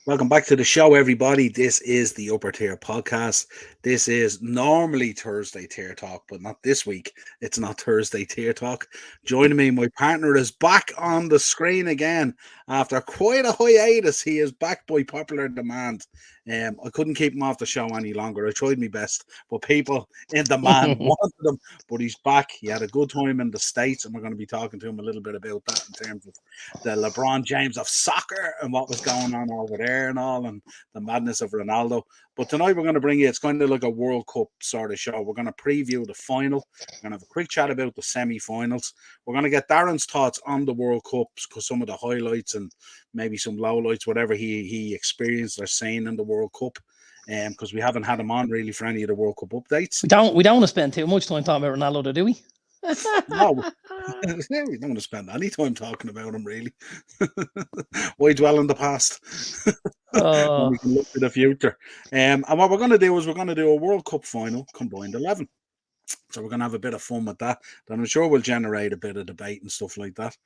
Welcome back to the show, everybody. This is the Upper Tier Podcast. This is normally Thursday Tier Talk, but not this week. It's not Thursday Tier Talk. Joining me, my partner is back on the screen again after quite a hiatus. He is back by popular demand. I couldn't keep him off the show any longer. I tried my best, but people in demand wanted him. But he's back. He had a good time in the States, and we're going to be talking to him a little bit about that in terms of the LeBron James of soccer and what was going on over there and all, and the madness of Ronaldo. But tonight we're going to bring you, it's kind of like a World Cup sort of show. We're going to preview the final. We're going to have a quick chat about the semi-finals. We're going to get Darren's thoughts on the World Cup, because some of the highlights and maybe some lowlights, whatever he experienced or seen in the World Cup. Because we haven't had him on really for any of the World Cup updates. We don't want to spend too much time talking about Ronaldo, do we? No, we don't want to spend any time talking about him, really. Why dwell in the past when we can look to the future? And what we're going to do is we're going to do a World Cup final combined 11. So we're going to have a bit of fun with that. And I'm sure we'll generate a bit of debate and stuff like that,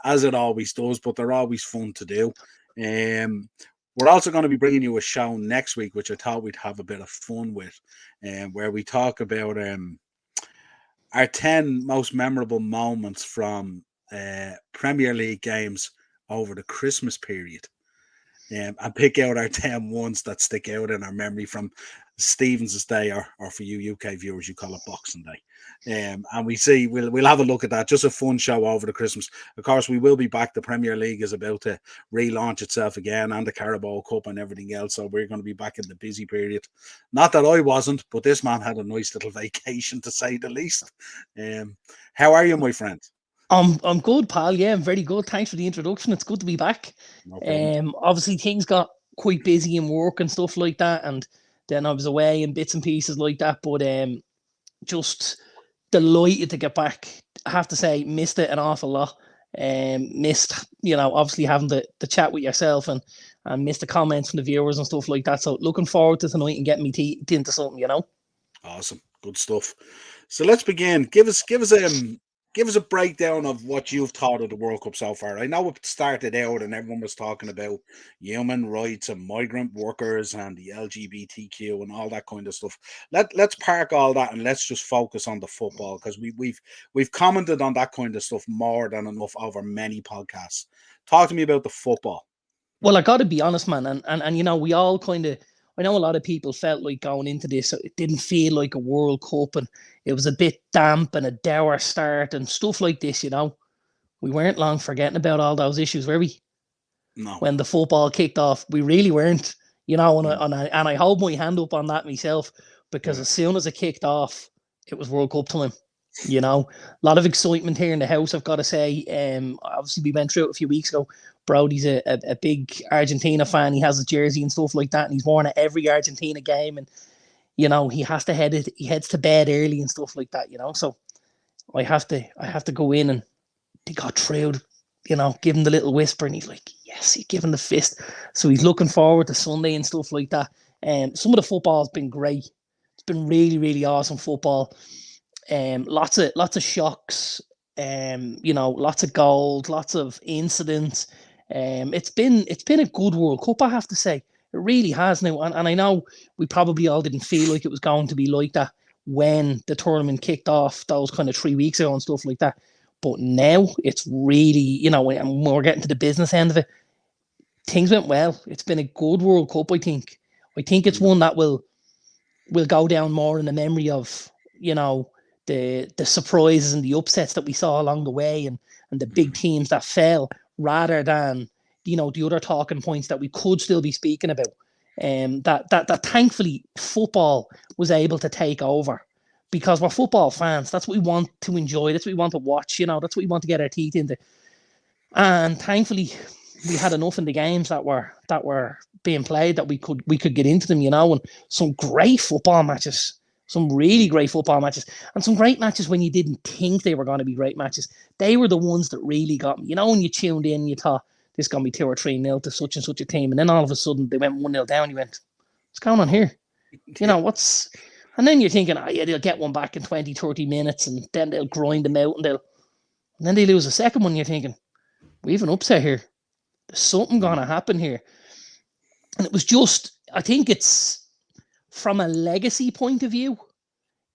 as it always does, but they're always fun to do. We're also going to be bringing you a show next week, which I thought we'd have a bit of fun with, where we talk about our 10 most memorable moments from Premier League games over the Christmas period. And pick out our 10 ones that stick out in our memory from Stephen's Day, or for you UK viewers, you call it Boxing Day. And we'll have a look at that. Just a fun show over the Christmas. Of course, we will be back. The Premier League is about to relaunch itself again, and the Carabao Cup and everything else. So we're going to be back in the busy period. Not that I wasn't, but this man had a nice little vacation, to say the least. How are you, my friend? I'm good, pal. Yeah, I'm very good. Thanks for the introduction. It's good to be back. No problem. Obviously things got quite busy in work and stuff like that, and then I was away in bits and pieces like that. But just delighted to get back. I have to say, missed it an awful lot. Missed, obviously having the chat with yourself and missed the comments from the viewers and stuff like that. So looking forward to tonight and getting me teeth into something. Awesome, good stuff. So let's begin. Give us a breakdown of what you've thought of the World Cup so far. I know it started out and everyone was talking about human rights and migrant workers and the LGBTQ and all that kind of stuff. Let's park all that and let's just focus on the football, because we've commented on that kind of stuff more than enough over many podcasts. Talk to me about the football. Well, I got to be honest, man, and we all kind of. I know a lot of people felt like going into this, it didn't feel like a World Cup, and it was a bit damp and a dour start and stuff like this. We weren't long forgetting about all those issues, were we? No. When the football kicked off, we really weren't. And I hold my hand up on that myself, because as soon as it kicked off, it was World Cup time. A lot of excitement here in the house, I've got to say. Obviously, we went through it a few weeks ago. Brody's a big Argentina fan. He has a jersey and stuff like that, and he's worn it every Argentina game. And he has to he heads to bed early and stuff like that. So I have to go in, and they got through. Give him the little whisper, and he's like, yes, he's giving the fist. So he's looking forward to Sunday and stuff like that. Some of the football has been great. It's been really, really awesome football. Lots of shocks. Lots of goals, lots of incidents. It's been a good World Cup, I have to say. It really has now, and I know we probably all didn't feel like it was going to be like that when the tournament kicked off those kind of 3 weeks ago and stuff like that. But now it's really, when we're getting to the business end of it, things went well. It's been a good World Cup, I think. I think it's one that will go down more in the memory of, the surprises and the upsets that we saw along the way, and the big teams that fell, rather than the other talking points that we could still be speaking about. That thankfully football was able to take over, because we're football fans. That's what we want to enjoy. That's what we want to watch. That's what we want to get our teeth into. And thankfully, we had enough in the games that were being played that we could get into them. And some great football matches. Some really great football matches, and some great matches when you didn't think they were going to be great matches. They were the ones that really got me. When you tuned in, you thought this is going to be 2 or 3-0 to such and such a team, and then all of a sudden they went 1-0 down. You went, what's going on here? What's... And then you're thinking, yeah, they'll get one back in 20, 30 minutes, and then they'll grind them out, and then they lose a second one. You're thinking, we have an upset here. There's something going to happen here. And it was just, I think it's from a legacy point of view,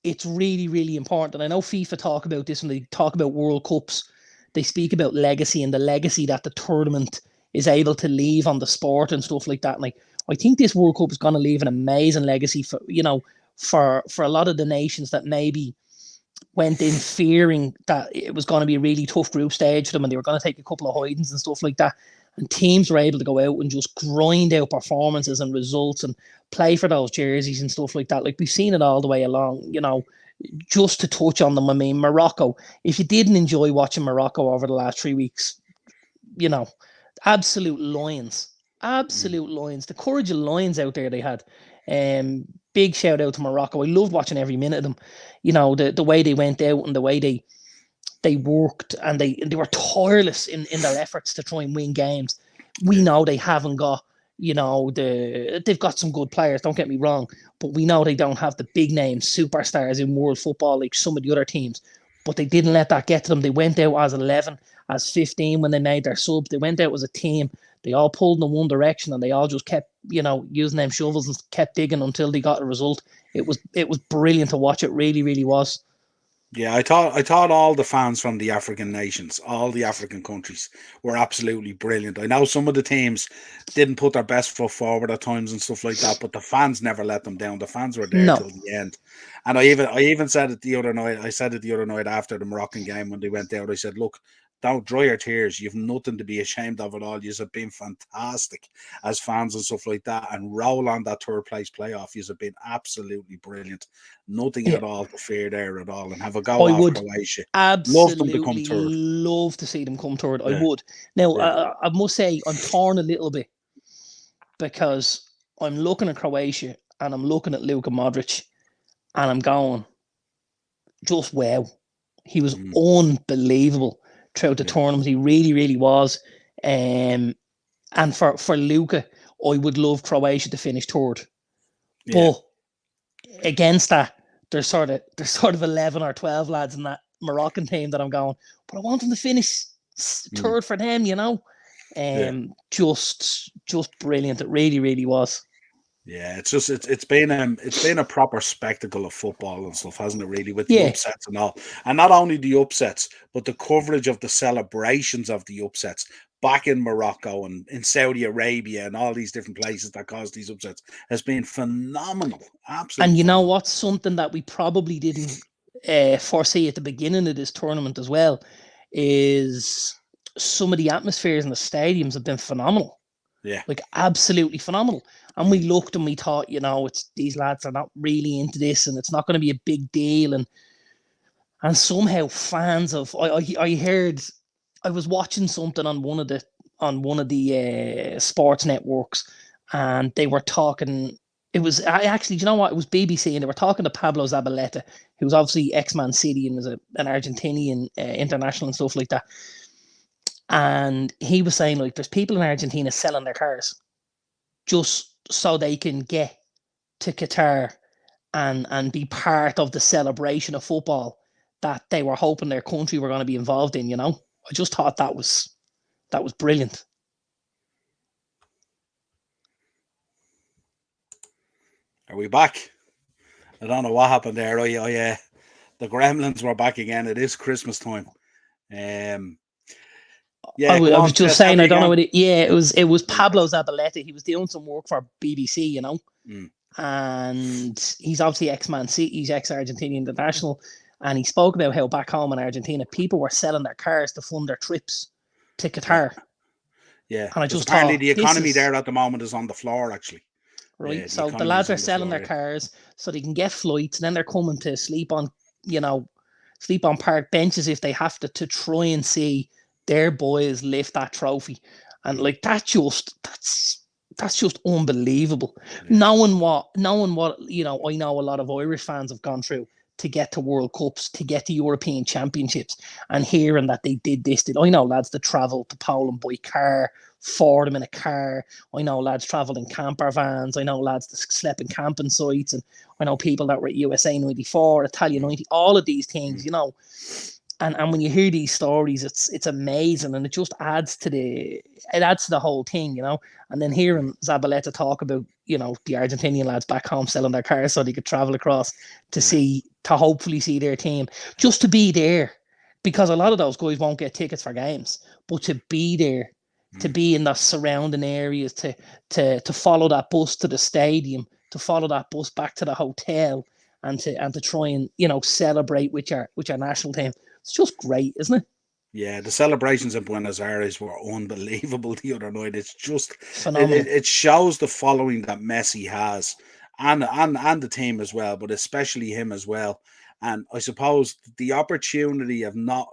it's really, really important. And I know FIFA talk about this when they talk about World Cups. They speak about legacy and the legacy that the tournament is able to leave on the sport and stuff like that. And like, I think this World Cup is going to leave an amazing legacy for, for a lot of the nations that maybe went in fearing that it was going to be a really tough group stage for them and they were going to take a couple of hidings and stuff like that. And teams were able to go out and just grind out performances and results and play for those jerseys and stuff like that. Like, we've seen it all the way along, just to touch on them. I mean, Morocco, if you didn't enjoy watching Morocco over the last 3 weeks, absolute lions. Absolute lions. The courage of lions out there they had. Big shout out to Morocco. I loved watching every minute of them. The way they went out and the way they worked and they were tireless in their efforts to try and win games. We know they haven't got, they've got some good players, don't get me wrong, but we know they don't have the big name superstars in world football like some of the other teams. But they didn't let that get to them. They went out as 11, as 15 when they made their subs. They went out as a team. They all pulled in one direction and they all just kept, using them shovels and kept digging until they got a result. It was brilliant to watch. It really, really was. Yeah, I thought all the fans from the African nations, all the African countries, were absolutely brilliant. I know some of the teams didn't put their best foot forward at times and stuff like that, but the fans never let them down. The fans were there till the end. And I even said it the other night. I said it the other night after the Moroccan game when they went out. I said, look, don't dry your tears. You've nothing to be ashamed of at all. You've been fantastic as fans and stuff like that. And roll on that third place playoff. You've been absolutely brilliant. Nothing at all to fear there at all. And have a go off Croatia. Absolutely love them to come third. Love to see them come third. I would. Now, I must say I'm torn a little bit because I'm looking at Croatia and I'm looking at Luka Modric and I'm going, just wow. He was unbelievable throughout the tournament. He really, really was. And for Luka, I would love Croatia to finish third. Yeah. But against that, there's sort of 11 or 12 lads in that Moroccan team that I'm going, but I want them to finish third for them, Just brilliant. It really, really was. Yeah, it's been a proper spectacle of football and stuff, hasn't it? Really, with the upsets and all, and not only the upsets, but the coverage of the celebrations of the upsets back in Morocco and in Saudi Arabia and all these different places that caused these upsets has been phenomenal. Absolutely. And you know what's something that we probably didn't foresee at the beginning of this tournament as well is some of the atmospheres in the stadiums have been phenomenal. Yeah, like absolutely phenomenal. And we looked and we thought, it's these lads are not really into this, and it's not going to be a big deal. And somehow fans of I heard I was watching something on one of the sports networks, and they were talking. It was actually, you know what? It was BBC, and they were talking to Pablo Zabaleta, who was obviously ex-Man City and was an Argentinian international and stuff like that. And he was saying, like, there's people in Argentina selling their cars just so they can get to Qatar and be part of the celebration of football that they were hoping their country were going to be involved in, I just thought that was brilliant. Are we back? I don't know what happened there. The gremlins were back again. It is Christmas time. I was just saying, I don't know what it was Pablo Zabaleta. He was doing some work for BBC, and he's obviously ex-Man City, he's ex-Argentinian international, and he spoke about how back home in Argentina, people were selling their cars to fund their trips to Qatar. Yeah, and I just apparently the economy there at the moment is on the floor, actually. Right, yeah, so the lads are selling their cars so they can get flights, and then they're coming to sleep on park benches if they have to try and see their boys lift that trophy. And like that's just unbelievable. Yeah. Knowing what I know a lot of Irish fans have gone through to get to World Cups, to get to European Championships, and hearing that they did this. I know lads that travel to Poland by car, for them in a car. I know lads travelled in camper vans. I know lads that slept in camping sites, and I know people that were at USA 94, Italia 90, all of these things, And when you hear these stories, it's amazing, and it just adds to the whole thing, you know. And then hearing Zabaleta talk about, you know, the Argentinian lads back home selling their cars so they could travel across to hopefully see their team, just to be there, because a lot of those guys won't get tickets for games, but to be there, to be in the surrounding areas, to follow that bus to the stadium, to follow that bus back to the hotel, and to try and, you know, celebrate with your national team. It's just great, isn't it? Yeah, the celebrations in Buenos Aires were unbelievable the other night. It's just Phenomenal. it shows the following that Messi has, and the team as well, but especially him as well. And I suppose the opportunity of not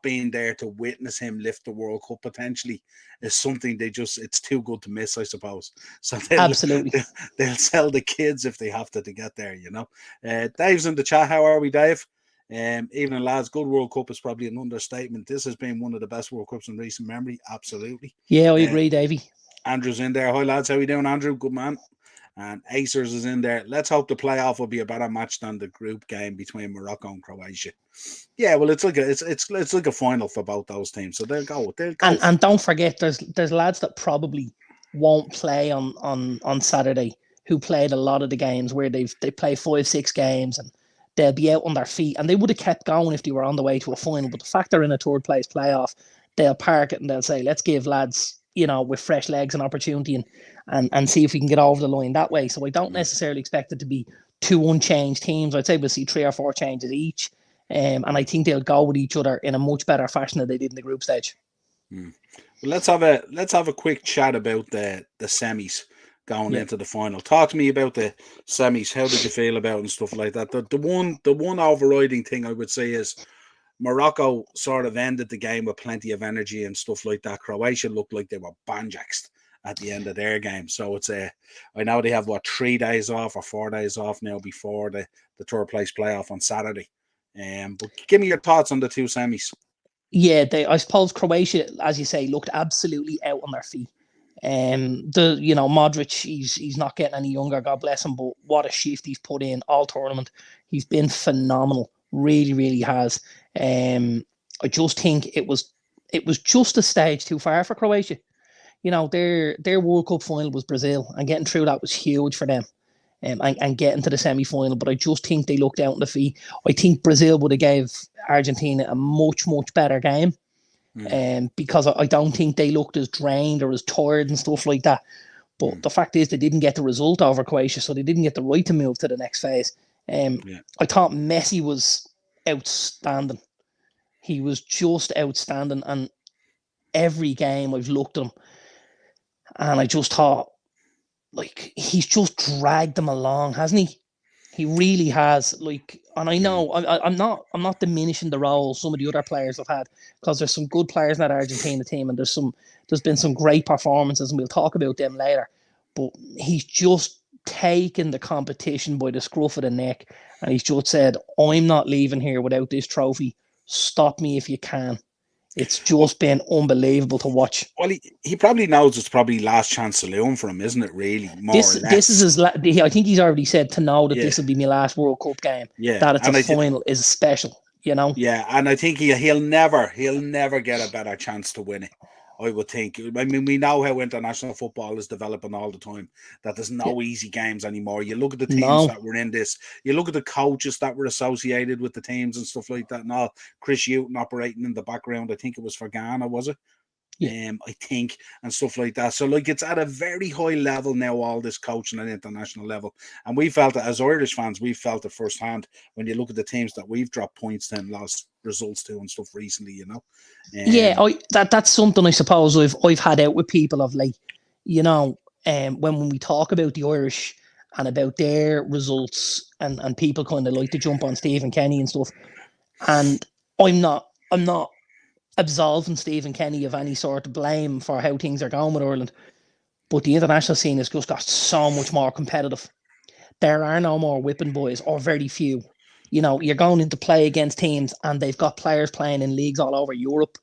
being there to witness him lift the World Cup potentially is something it's too good to miss, I suppose. So Absolutely. they'll sell the kids if they have to get there, you know. Dave's in the chat. How are we, Dave? Evening, lads. Good World Cup is probably an understatement. This has been one of the best World Cups in recent memory. Absolutely. Yeah, I agree, Davey. Andrew's in there. Hi, lads. How you doing, Andrew? Good man. And Acers is in there. Let's hope the playoff will be a better match than the group game between Morocco and Croatia. Yeah, well, it's like a final for both those teams, so they'll go. And don't forget, there's lads that probably won't play on Saturday who played a lot of the games where they play 5-6 games, and they'll be out on their feet, and they would have kept going if they were on the way to a final. But the fact they're in a third place playoff, they'll park it and they'll say, let's give lads, you know, with fresh legs an opportunity and see if we can get over the line that way. So I don't necessarily expect it to be 2 unchanged teams. I'd say we'll see 3 or 4 changes each. And I think they'll go with each other in a much better fashion than they did in the group stage. Well, let's have a quick chat about the semis going into the final. Talk to me about the semis. How did you feel about it and stuff like that? The one overriding thing I would say is Morocco sort of ended the game with plenty of energy and stuff like that. Croatia looked like they were banjaxed at the end of their game. So it's I know they have 3 days off or 4 days off now before the third place playoff on Saturday. But give me your thoughts on the 2 semis. Yeah, I suppose Croatia, as you say, looked absolutely out on their feet. Modric, he's not getting any younger, God bless him, but what a shift he's put in all tournament. He's been phenomenal, really, really has. I just think it was just a stage too far for Croatia. You know, their World Cup final was Brazil, and getting through that was huge for them. And getting to the semi-final, but I just think they looked out on the feet. I think Brazil would have gave Argentina a much, much better game, because I don't think they looked as drained or as tired and stuff like that. But the fact is, they didn't get the result over Croatia, so they didn't get the right to move to the next phase. I thought Messi was outstanding. He was just outstanding, and every game I've looked at him, and I just thought, like, he's just dragged them along, hasn't he? He really has. Like, and I know I'm not diminishing the role some of the other players have had, because there's some good players in that Argentina team, and there's been some great performances, and we'll talk about them later. But he's just taken the competition by the scruff of the neck, and he's just said, I'm not leaving here without this trophy. Stop me if you can. It's just been unbelievable to watch. Well, he probably knows it's probably last chance saloon for him, isn't it? Really, this is his. I think he's already said to know that this will be my last World Cup game. Yeah, that it's a final is special. You know. Yeah, and I think he'll never get a better chance to win it. I would think. I mean, we know how international football is developing all the time, that there's no easy games anymore. You look at the teams that were in this, you look at the coaches that were associated with the teams and stuff like that, and all. Chris Hughton operating in the background, I think it was for Ghana, was it? I think, and stuff like that. So, like, it's at a very high level now, all this coaching at international level. And we felt it as Irish fans, we felt it firsthand when you look at the teams that we've dropped points to and lost results to and stuff recently, you know. That's something I suppose I've had out with people of late, you know, when we talk about the Irish and about their results, and people kind of like to jump on Stephen Kenny and stuff. And I'm not absolving Stephen Kenny of any sort of blame for how things are going with Ireland, but the international scene has just got so much more competitive. There are no more whipping boys, or very few. You know, you're going into play against teams, and they've got players playing in leagues all over Europe.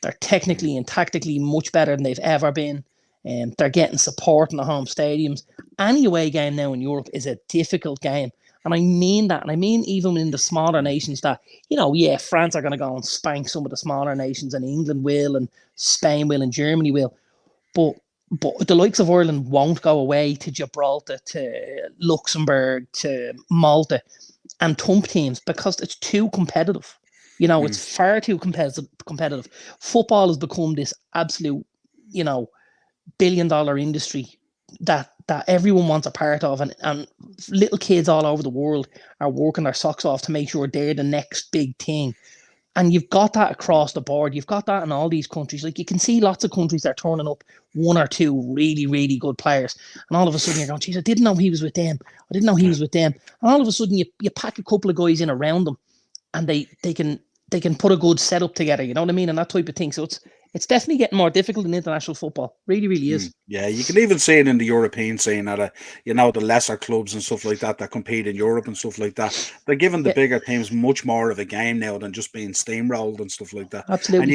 They're technically and tactically much better than they've ever been. They're getting support in the home stadiums. Any away game now in Europe is a difficult game, And I mean that. And I mean even in the smaller nations that, France are going to go and spank some of the smaller nations, and England will, and Spain will, and Germany will. But the likes of Ireland won't go away to Gibraltar, to Luxembourg, to Malta and thump teams because it's too competitive. It's far too competitive. Football has become this absolute, billion-dollar industry that everyone wants a part of, and little kids all over the world are working their socks off to make sure they're the next big thing. And you've got that across the board. You've got that in all these countries. Like, you can see lots of countries that are turning up one or two really, really good players. And all of a sudden you're going, geez, I didn't know he was with them. I didn't know he was with them. And all of a sudden you pack a couple of guys in around them, and they can put a good setup together. You know what I mean? And that type of thing. So it's definitely getting more difficult in international football. Really, really is. Yeah, you can even see it in the European scene at the lesser clubs and stuff like that compete in Europe and stuff like that. They're giving the bigger teams much more of a game now than just being steamrolled and stuff like that. Absolutely. And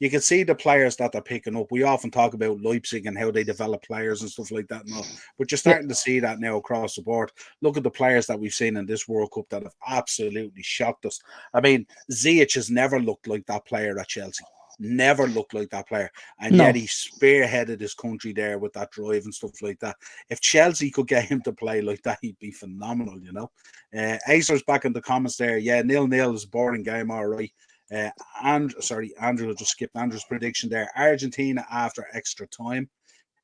you can see the players that they're picking up. We often talk about Leipzig and how they develop players and stuff like that and all, but you're starting to see that now across the board. Look at the players that we've seen in this World Cup that have absolutely shocked us. I mean, Ziyech has never looked like that player at Chelsea. Never looked like that player, and yet he spearheaded his country there with that drive and stuff like that. If Chelsea could get him to play like that, he'd be phenomenal, Acer's back in the comments there. Yeah, 0-0 is a boring game, all right. Andrew just skipped Andrew's prediction there. Argentina after extra time.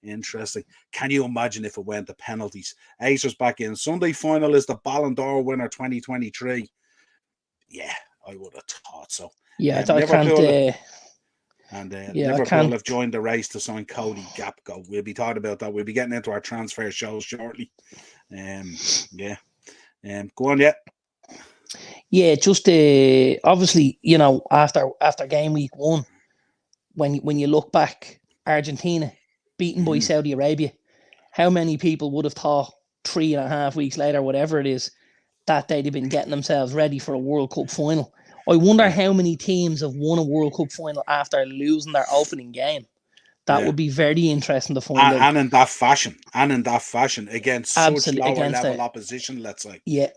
Interesting. Can you imagine if it went to penalties? Acer's back in. Sunday final is the Ballon d'Or winner 2023. Yeah, I would have thought so. Yeah, I can't. And Liverpool have joined the race to sign Cody Gakpo. We'll be talking about that. We'll be getting into our transfer shows shortly. Go on, yeah. Yeah, just obviously, after game week 1, when you look back, Argentina beaten by Saudi Arabia, how many people would have thought 3.5 weeks later, whatever it is, that they'd have been getting themselves ready for a World Cup final? I wonder how many teams have won a World Cup final after losing their opening game. That would be very interesting to find out. And in that fashion, against such lower level opposition, let's say. Yeah,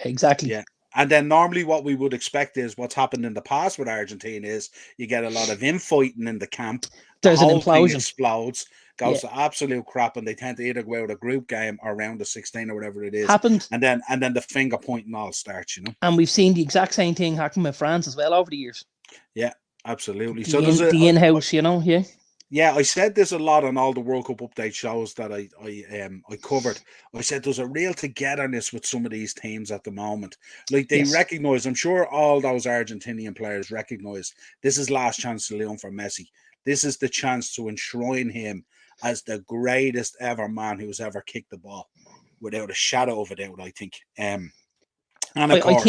exactly. Yeah. And then normally what we would expect is what's happened in the past with Argentina is you get a lot of infighting in the camp. There's an implosion. Explodes, goes to absolute crap, and they tend to either go out a group game or round of 16 or whatever it is. Happened. And then the finger pointing all starts, And we've seen the exact same thing happen with France as well over the years. Yeah, absolutely. The in-house, yeah. Yeah, I said this a lot on all the World Cup update shows that I covered. I said there's a real togetherness with some of these teams at the moment. Like, they recognise, I'm sure all those Argentinian players recognise, this is last chance to Leon for Messi. This is the chance to enshrine him as the greatest ever man who's ever kicked the ball, without a shadow of a doubt, I think. And of course,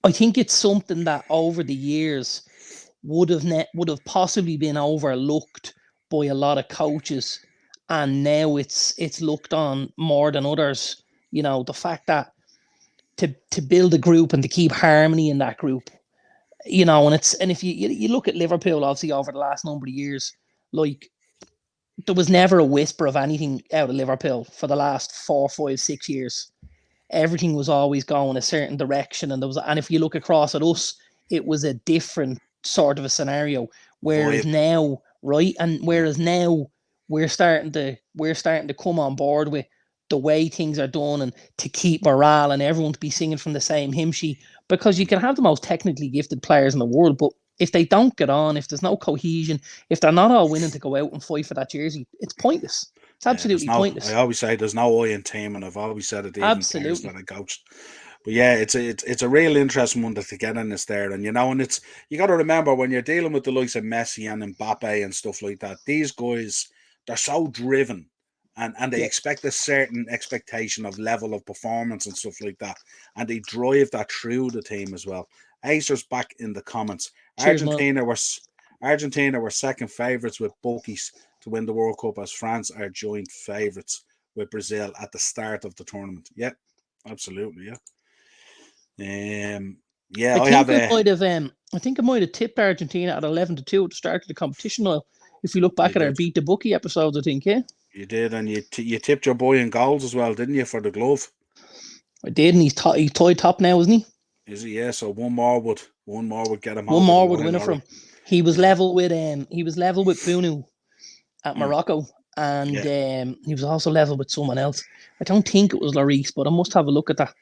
I think it's something that over the years would have possibly been overlooked by a lot of coaches, and now it's looked on more than others. The fact that to build a group and to keep harmony in that group, and if you look at Liverpool, obviously over the last number of years, like, there was never a whisper of anything out of Liverpool for the last 4, 5, 6 years. Everything was always going a certain direction, and if you look across at us, it was a different sort of a scenario. Whereas now we're starting to come on board with the way things are done, and to keep morale and everyone to be singing from the same hymn sheet, because you can have the most technically gifted players in the world, but if they don't get on, if there's no cohesion, if they're not all willing to go out and fight for that jersey, it's pointless. It's absolutely pointless. I always say there's no eye in team, and I've always said it. Absolutely. That I coached. But yeah, it's a real interesting one to get in this there, and and it's, you got to remember, when you're dealing with the likes of Messi and Mbappe and stuff like that, these guys, they're so driven, and they expect a certain expectation of level of performance and stuff like that, and they drive that through the team as well. Acer's back in the comments. Cheers, Argentina were second favourites with bookies to win the World Cup, as France are joint favourites with Brazil at the start of the tournament. Yeah, absolutely. Yeah. I think I might have tipped Argentina at 11-2 at the start of the competition. If you look back at our Beat the Bookie episodes, I think, yeah. You did, and you tipped your boy in goals as well, didn't you, for the glove? I did, and he's tied top now, isn't he? Is he? Yeah. So one more would get him One over the more would line. win it from. He was level with Bunu at Mm. Morocco, and Yeah. he was also level with someone else. I don't think it was Lloris, but I must have a look at that.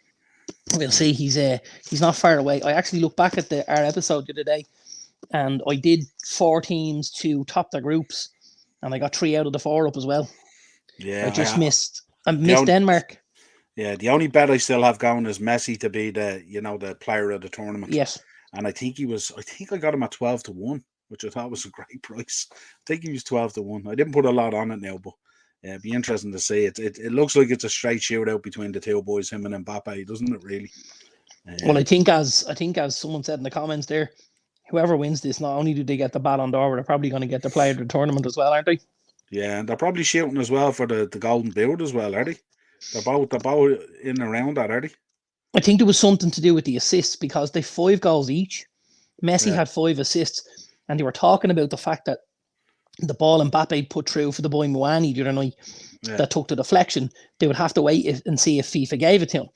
We'll see. He's not far away. I actually looked back at our episode the other day, and I did 4 teams to top their groups, and I got 3 out of the 4 up as well. Yeah. I just missed. I missed Denmark. Yeah, the only bet I still have going is Messi to be the player of the tournament. Yes. And I think I got him at 12-1, which I thought was a great price. I think he was 12-1. I didn't put a lot on it now, but it'd be interesting to see. It looks like it's a straight shootout between the two boys, him and Mbappe, doesn't it really? Well, I think as someone said in the comments there, whoever wins this, not only do they get the Ballon d'Or, they're probably going to get the player of the tournament as well, aren't they? Yeah, and they're probably shooting as well for the Golden Boot as well, are they? They're both in and around that, are they? I think there was something to do with the assists because they 5 goals each. Messi had 5 assists, and they were talking about the fact that the ball Mbappe put through for the boy Muani the other night that took the deflection, they would have to wait and see if FIFA gave it to him.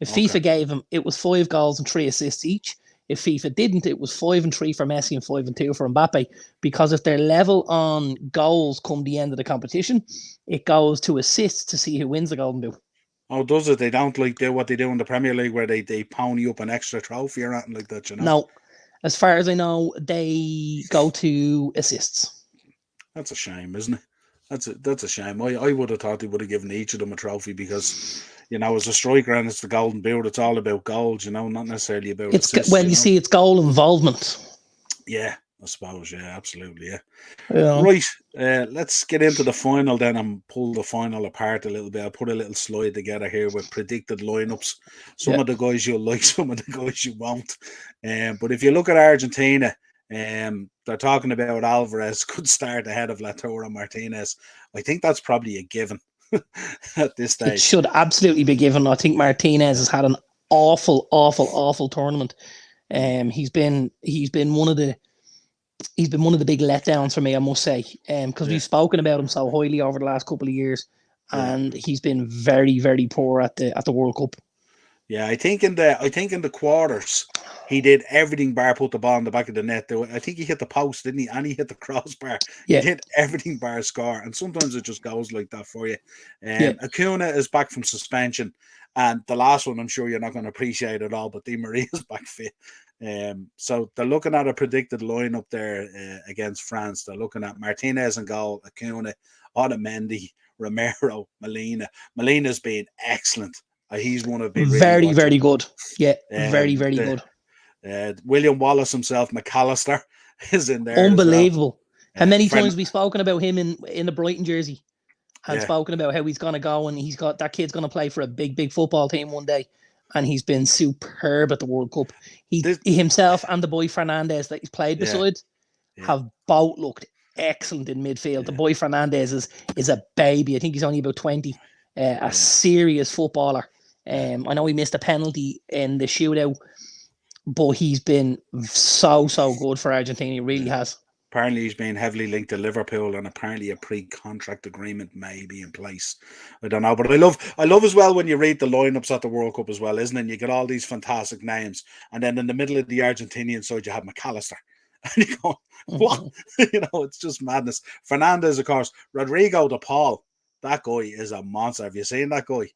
If FIFA gave him, it was 5 goals and 3 assists each. If FIFA didn't, it was 5 and 3 for Messi and 5 and 2 for Mbappe. Because if they're level on goals come the end of the competition, it goes to assists to see who wins the Golden Boot. Oh, does it? They don't do what they do in the Premier League where they pony up an extra trophy or anything like that, you know? No. As far as I know, they go to assists. That's a shame, isn't it? That's a shame. I would have thought they would have given each of them a trophy because, as a striker and it's the Golden Boot, it's all about goals, not necessarily about assists. Well, you see, it's goal involvement. Yeah, I suppose. Yeah, absolutely. Yeah. Right. Let's get into the final then and pull the final apart a little bit. I'll put a little slide together here with predicted lineups. Some of the guys you'll like, some of the guys you won't. But if you look at Argentina, they're talking about Alvarez could start ahead of Lautaro Martinez. I think that's probably a given at this stage. It should absolutely be given. I think Martinez has had an awful tournament. He's been one of the big letdowns for me, I must say, because we've spoken about him so highly over the last couple of years, and he's been very, very poor at the World Cup. Yeah, I think in the quarters he did everything bar put the ball in the back of the net. I think he hit the post, didn't he? And he hit the crossbar. Yeah. He hit everything bar score, and sometimes it just goes like that for you. Acuna is back from suspension, and the last one I'm sure you're not going to appreciate at all, but Di Maria is back fit. So they're looking at a predicted lineup there against France. They're looking at Martinez in goal, Acuna, Otamendi, Romero, Molina. Molina's been excellent. He's one of been really very good. Yeah, very good. William Wallace himself, McAllister, is in there. Unbelievable. How many times we've spoken about him in the Brighton jersey and spoken about how he's going to go and that kid's going to play for a big football team one day. And he's been superb at the World Cup. He himself and the boy Fernandes that he's played beside have both looked excellent in midfield. The boy Fernandes is a baby. I think he's only about 20. A serious footballer. I know he missed a penalty in the shootout, but he's been so good for Argentina. He really has. Apparently, he's been heavily linked to Liverpool, and apparently a pre-contract agreement may be in place. I don't know, but I love as well when you read the lineups at the World Cup as well, isn't it? And you get all these fantastic names, and then in the middle of the Argentinian side, you have McAllister, and you go, "What?" It's just madness. Fernandes, of course, Rodrigo de Paul. That guy is a monster. Have you seen that guy?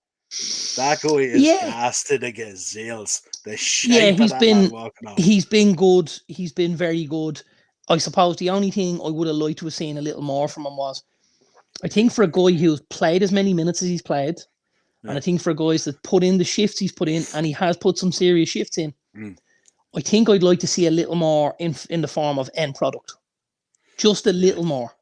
That guy is gas to the gazelles. The shape of that man walking on. He's been good. He's been very good. I suppose the only thing I would have liked to have seen a little more from him was, I think for a guy who's played as many minutes as he's played, and I think for guys that put in the shifts he's put in, and he has put some serious shifts in, I think I'd like to see a little more in the form of end product. Just a little more.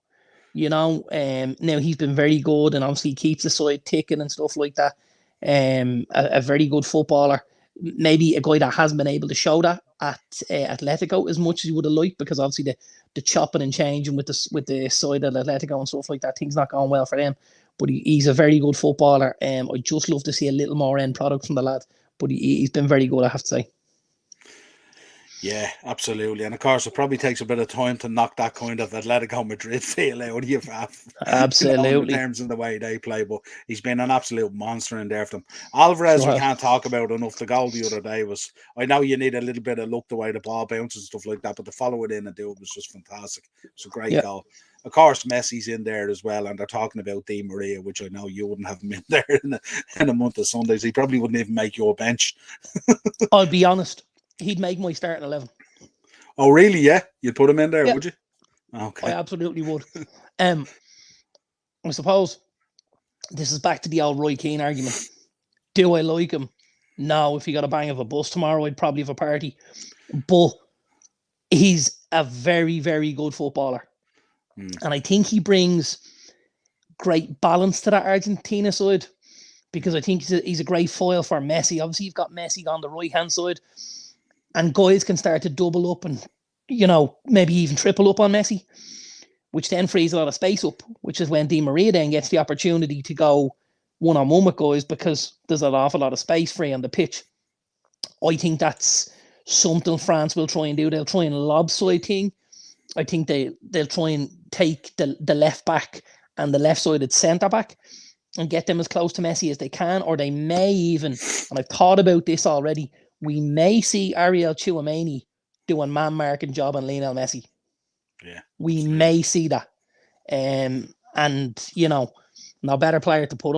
Now he's been very good and obviously keeps the side ticking and stuff like that. A very good footballer. Maybe a guy that hasn't been able to show that at Atletico as much as he would have liked, because obviously the chopping and changing with the side of Atletico and stuff like that, things not going well for them. But he's a very good footballer. I'd just love to see a little more end product from the lad. But he's been very good, I have to say. Yeah, absolutely. And of course, it probably takes a bit of time to knock that kind of Atletico Madrid feel out of you, in Absolutely. terms of the way they play. But he's been an absolute monster in there for them. Alvarez, Sure we has. can't talk about enough. The goal the other day was, I know you need a little bit of luck the way the ball bounces and stuff like that, but to follow it in and do it was just fantastic. It's a great Yeah. goal. Of course, Messi's in there as well, and they're talking about Di Maria, which I know you wouldn't have him in there in a month of Sundays. He probably wouldn't even make your bench. I'll be honest. He'd make my starting 11. Oh, really? Yeah, you'd put him in there, Yeah. would you? Okay. I absolutely would. I suppose this is back to the old Roy Keane argument. Do I like him? No. If he got a bang of a bus tomorrow, I'd probably have a party. But he's a very, very good footballer. And I think he brings great balance to that Argentina side, because I think he's a great foil for Messi. Obviously, you've got Messi on the right-hand side, and guys can start to double up and, maybe even triple up on Messi, which then frees a lot of space up, which is when Di Maria then gets the opportunity to go one-on-one with guys, because there's an awful lot of space free on the pitch. I think that's something France will try and do. They'll try and lopside thing. I think they'll try and take the left back and the left-sided centre-back and get them as close to Messi as they can, or they may even, and I've thought about this already, we may see Ariel Tchouameni doing man-marking job on Lionel Messi. Yeah. We may see that. And, no better player to put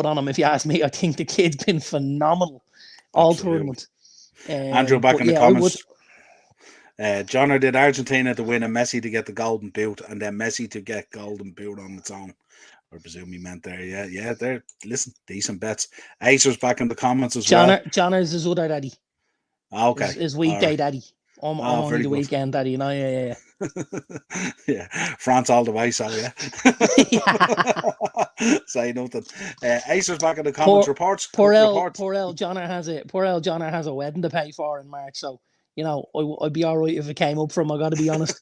on him, if you ask me. I think the kid's been phenomenal all tournament. Andrew back in the comments. John, did Argentina to win and Messi to get the golden boot, and then Messi to get golden boot on its own? I presume he meant there. Yeah. They're decent bets. Acer's back in the comments as well. John is his other daddy. Okay. His weekday daddy. I'm only the weekend daddy, Yeah. Yeah, France all the way, so yeah. Say nothing. Acer's back in the comments. Reports. Poor El Johnner has a wedding to pay for in March, so I'd be all right if it came up for him. I got to be honest.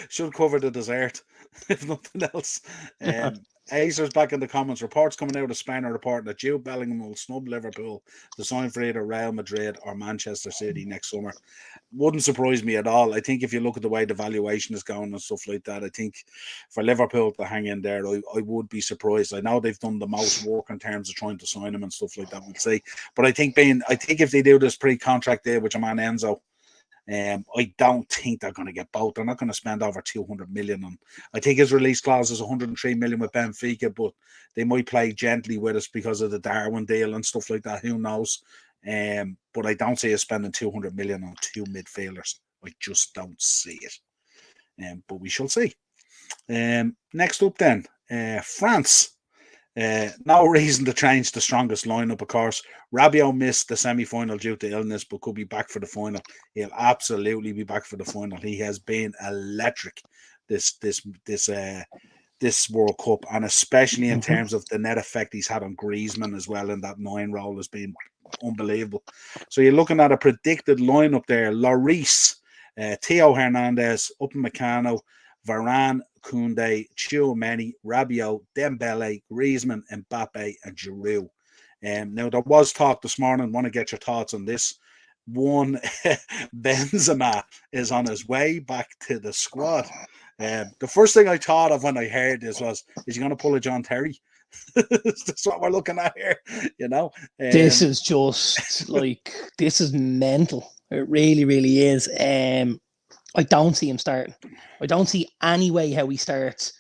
should cover the dessert, if nothing else. Acer's back in the comments. Reports coming out of Spain are reporting that Jude Bellingham will snub Liverpool to sign for either Real Madrid or Manchester City next summer. Wouldn't surprise me at all. I think if you look at the way the valuation is going and stuff like that, I think for Liverpool to hang in there, I would be surprised. I know they've done the most work in terms of trying to sign him and stuff like that, we'll see. But I think if they do this pre-contract deal with your man Enzo, I don't think they're going to get both. They're not going to spend over 200 million on. I think his release clause is 103 million with Benfica, but they might play gently with us because of the Darwin deal and stuff like that. Who knows? But I don't see us spending 200 million on two midfielders. I just don't see it. But we shall see. Next up then, France. No reason to change the strongest lineup, of course. Rabiot missed the semi-final due to illness, but could be back for the final. He'll absolutely be back for the final. He has been electric this World Cup, and especially in terms of the net effect he's had on Griezmann as well in that 9 role has been unbelievable. So you're looking at a predicted lineup there: Lloris, Theo Hernandez, Upamecano, Varane, Koundé, Tchouameni, Rabiot, Dembele, Griezmann, Mbappe, and Giroud. Now, there was talk this morning. Want to get your thoughts on this. One, Benzema is on his way back to the squad. The first thing I thought of when I heard this was, is he going to pull a John Terry? That's what we're looking at here, This is just this is mental. It really, really is. I don't see him starting. I don't see any way how he starts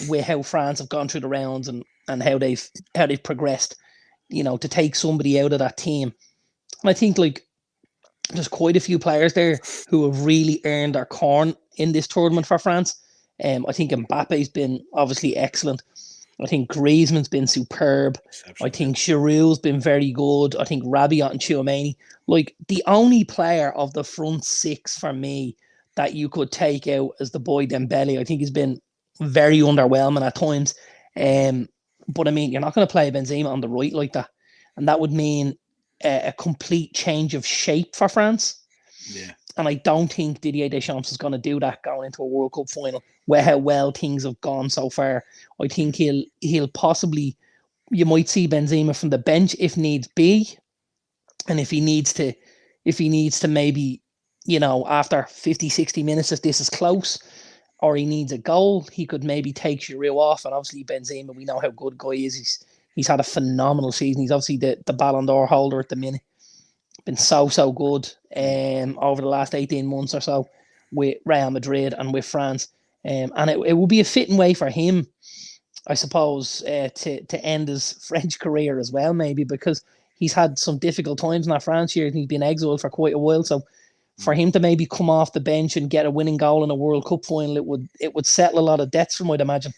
with how France have gone through the rounds and how they've progressed, to take somebody out of that team. And I think there's quite a few players there who have really earned their corn in this tournament for France. I think Mbappe's been obviously excellent. I think Griezmann's been superb. I think Giroud's been very good. I think Rabiot and Tchouameni. The only player of the front six for me that you could take out as the boy Dembele, I think has been very underwhelming at times. But I mean, you're not going to play Benzema on the right like that. And that would mean a complete change of shape for France. Yeah. And I don't think Didier Deschamps is going to do that going into a World Cup final where how well things have gone so far. I think he'll possibly, you might see Benzema from the bench if needs be. And if he needs to, if he needs to maybe, after 50, 60 minutes, if this is close, or he needs a goal, he could maybe take Giroud off. And obviously Benzema, we know how good a guy he is. He's had a phenomenal season. He's obviously the Ballon d'Or holder at the minute. Been so good over the last 18 months or so with Real Madrid and with France. And it would be a fitting way for him, I suppose, to end his French career as well, maybe, because he's had some difficult times in that France year and he's been exiled for quite a while. So for him to maybe come off the bench and get a winning goal in a World Cup final, it would settle a lot of debts for him, I'd imagine.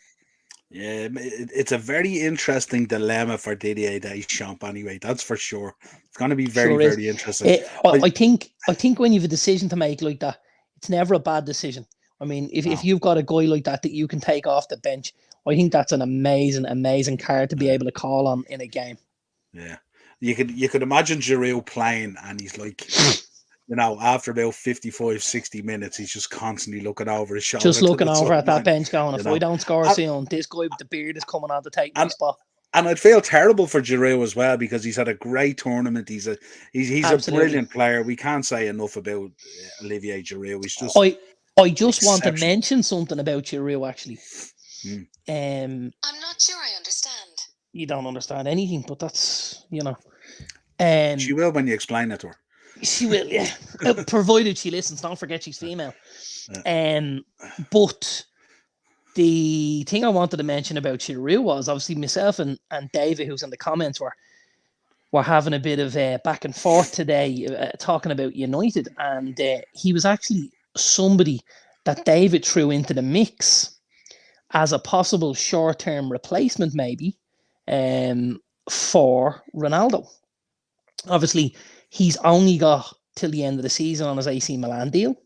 Yeah, it's a very interesting dilemma for Didier Deschamps anyway, that's for sure. It's going to be very interesting. I think when you have a decision to make like that, it's never a bad decision. I mean, if you've got a guy like that you can take off the bench, I think that's an amazing card to be able to call on in a game. Yeah. You could imagine Giroud playing and he's like... after about 55, 60 minutes, he's just constantly looking over his shoulder. Just looking over at that bench going, if I don't score soon, this guy with the beard is coming on to take my spot. And I'd feel terrible for Giroud as well because he's had a great tournament. He's a brilliant player. We can't say enough about Olivier Giroud. He's just... I just want to mention something about Giroud, actually. I'm not sure I understand. You don't understand anything, but that's, She will when you explain it to her. She will, yeah. Provided she listens. Don't forget she's female. But the thing I wanted to mention about Giroud was obviously myself and David, who's in the comments, were having a bit of back and forth today talking about United. And he was actually somebody that David threw into the mix as a possible short-term replacement, maybe, for Ronaldo. Obviously, he's only got till the end of the season on his AC Milan deal.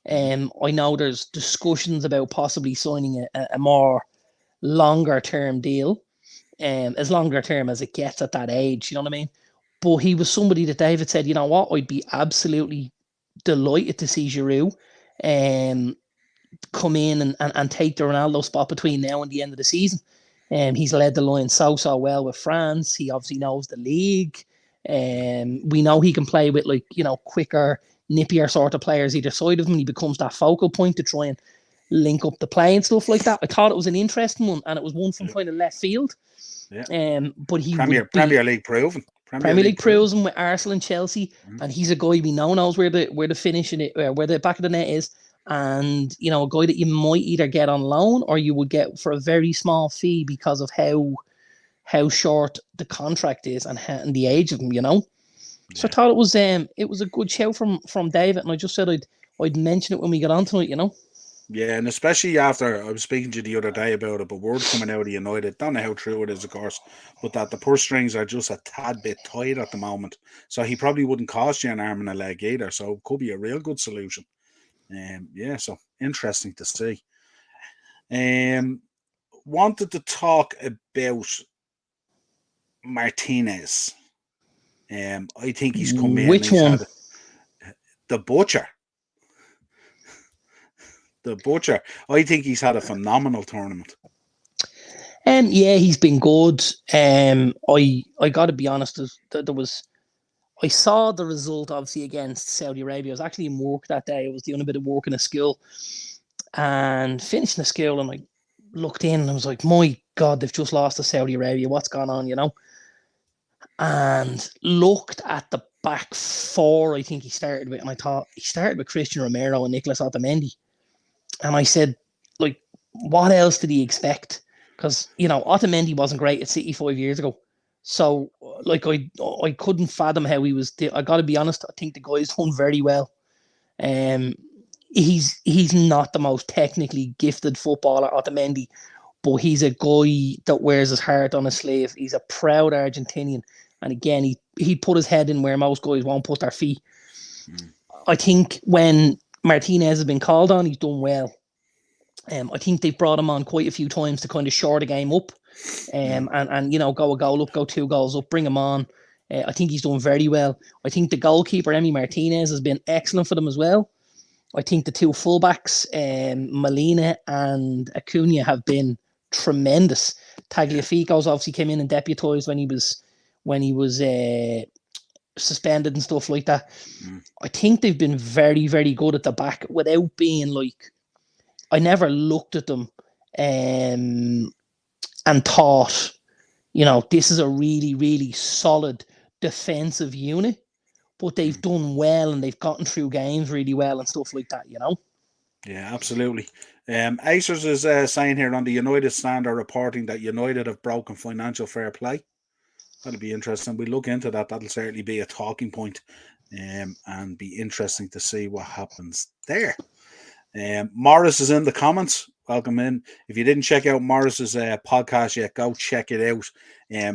I know there's discussions about possibly signing a more longer-term deal, as longer-term as it gets at that age, you know what I mean? But he was somebody that David said, you know what, I'd be absolutely delighted to see Giroud come in and take the Ronaldo spot between now and the end of the season. He's led the line so well with France. He obviously knows the league. We know he can play with quicker, nippier sort of players either side of him. He becomes that focal point to try and link up the play and stuff like that. I thought it was an interesting one, and it was one from kind of left field. Yeah. But he Premier League proven. Premier League proven with Arsenal and Chelsea, and he's a guy we knows where the finishing it, where the back of the net is, and a guy that you might either get on loan or you would get for a very small fee because of how short the contract is and the age of him, So I thought it was a good show from David, and I just said I'd mention it when we get on tonight, Yeah, and especially after I was speaking to you the other day about it, but word coming out of United, don't know how true it is, of course, but that the purse strings are just a tad bit tight at the moment. So he probably wouldn't cost you an arm and a leg either. So it could be a real good solution. So interesting to see. Wanted to talk about Martinez. I think he's come in. Which one? The Butcher. The Butcher. I think he's had a phenomenal tournament. Yeah, he's been good. I got to be honest. I saw the result obviously against Saudi Arabia. I was actually in work that day. I was doing a bit of work in a school, and finishing the school, and I looked in and I was like, my God, they've just lost to Saudi Arabia. What's going on, And looked at the back four. I think he started with, and I thought he started with Christian Romero and Nicolas Otamendi. And I said, what else did he expect? Because, Otamendi wasn't great at City 5 years ago. So, I couldn't fathom how he was. I got to be honest, I think the guy's done very well. He's not the most technically gifted footballer, Otamendi, but he's a guy that wears his heart on his sleeve. He's a proud Argentinian. And again, he put his head in where most guys won't put their feet. I think when Martinez has been called on, he's done well. I think they've brought him on quite a few times to kind of shore the game up, and go a goal up, go 2 goals up, bring him on. I think he's done very well. I think the goalkeeper, Emi Martinez, has been excellent for them as well. I think the 2 fullbacks, Molina and Acuna, have been tremendous. Tagliafico's obviously came in and deputised when he was suspended and stuff like that. Mm. I think they've been very, very good at the back without being like, I never looked at them and thought, this is a really, really solid defensive unit, but they've done well and they've gotten through games really well and stuff like that, Yeah, absolutely. Acers is saying here on the United Stand are reporting that United have broken financial fair play. That'll be interesting. We look into that. That'll certainly be a talking point, and be interesting to see what happens there. Morris is in the comments. Welcome in. If you didn't check out Morris's podcast yet, go check it out.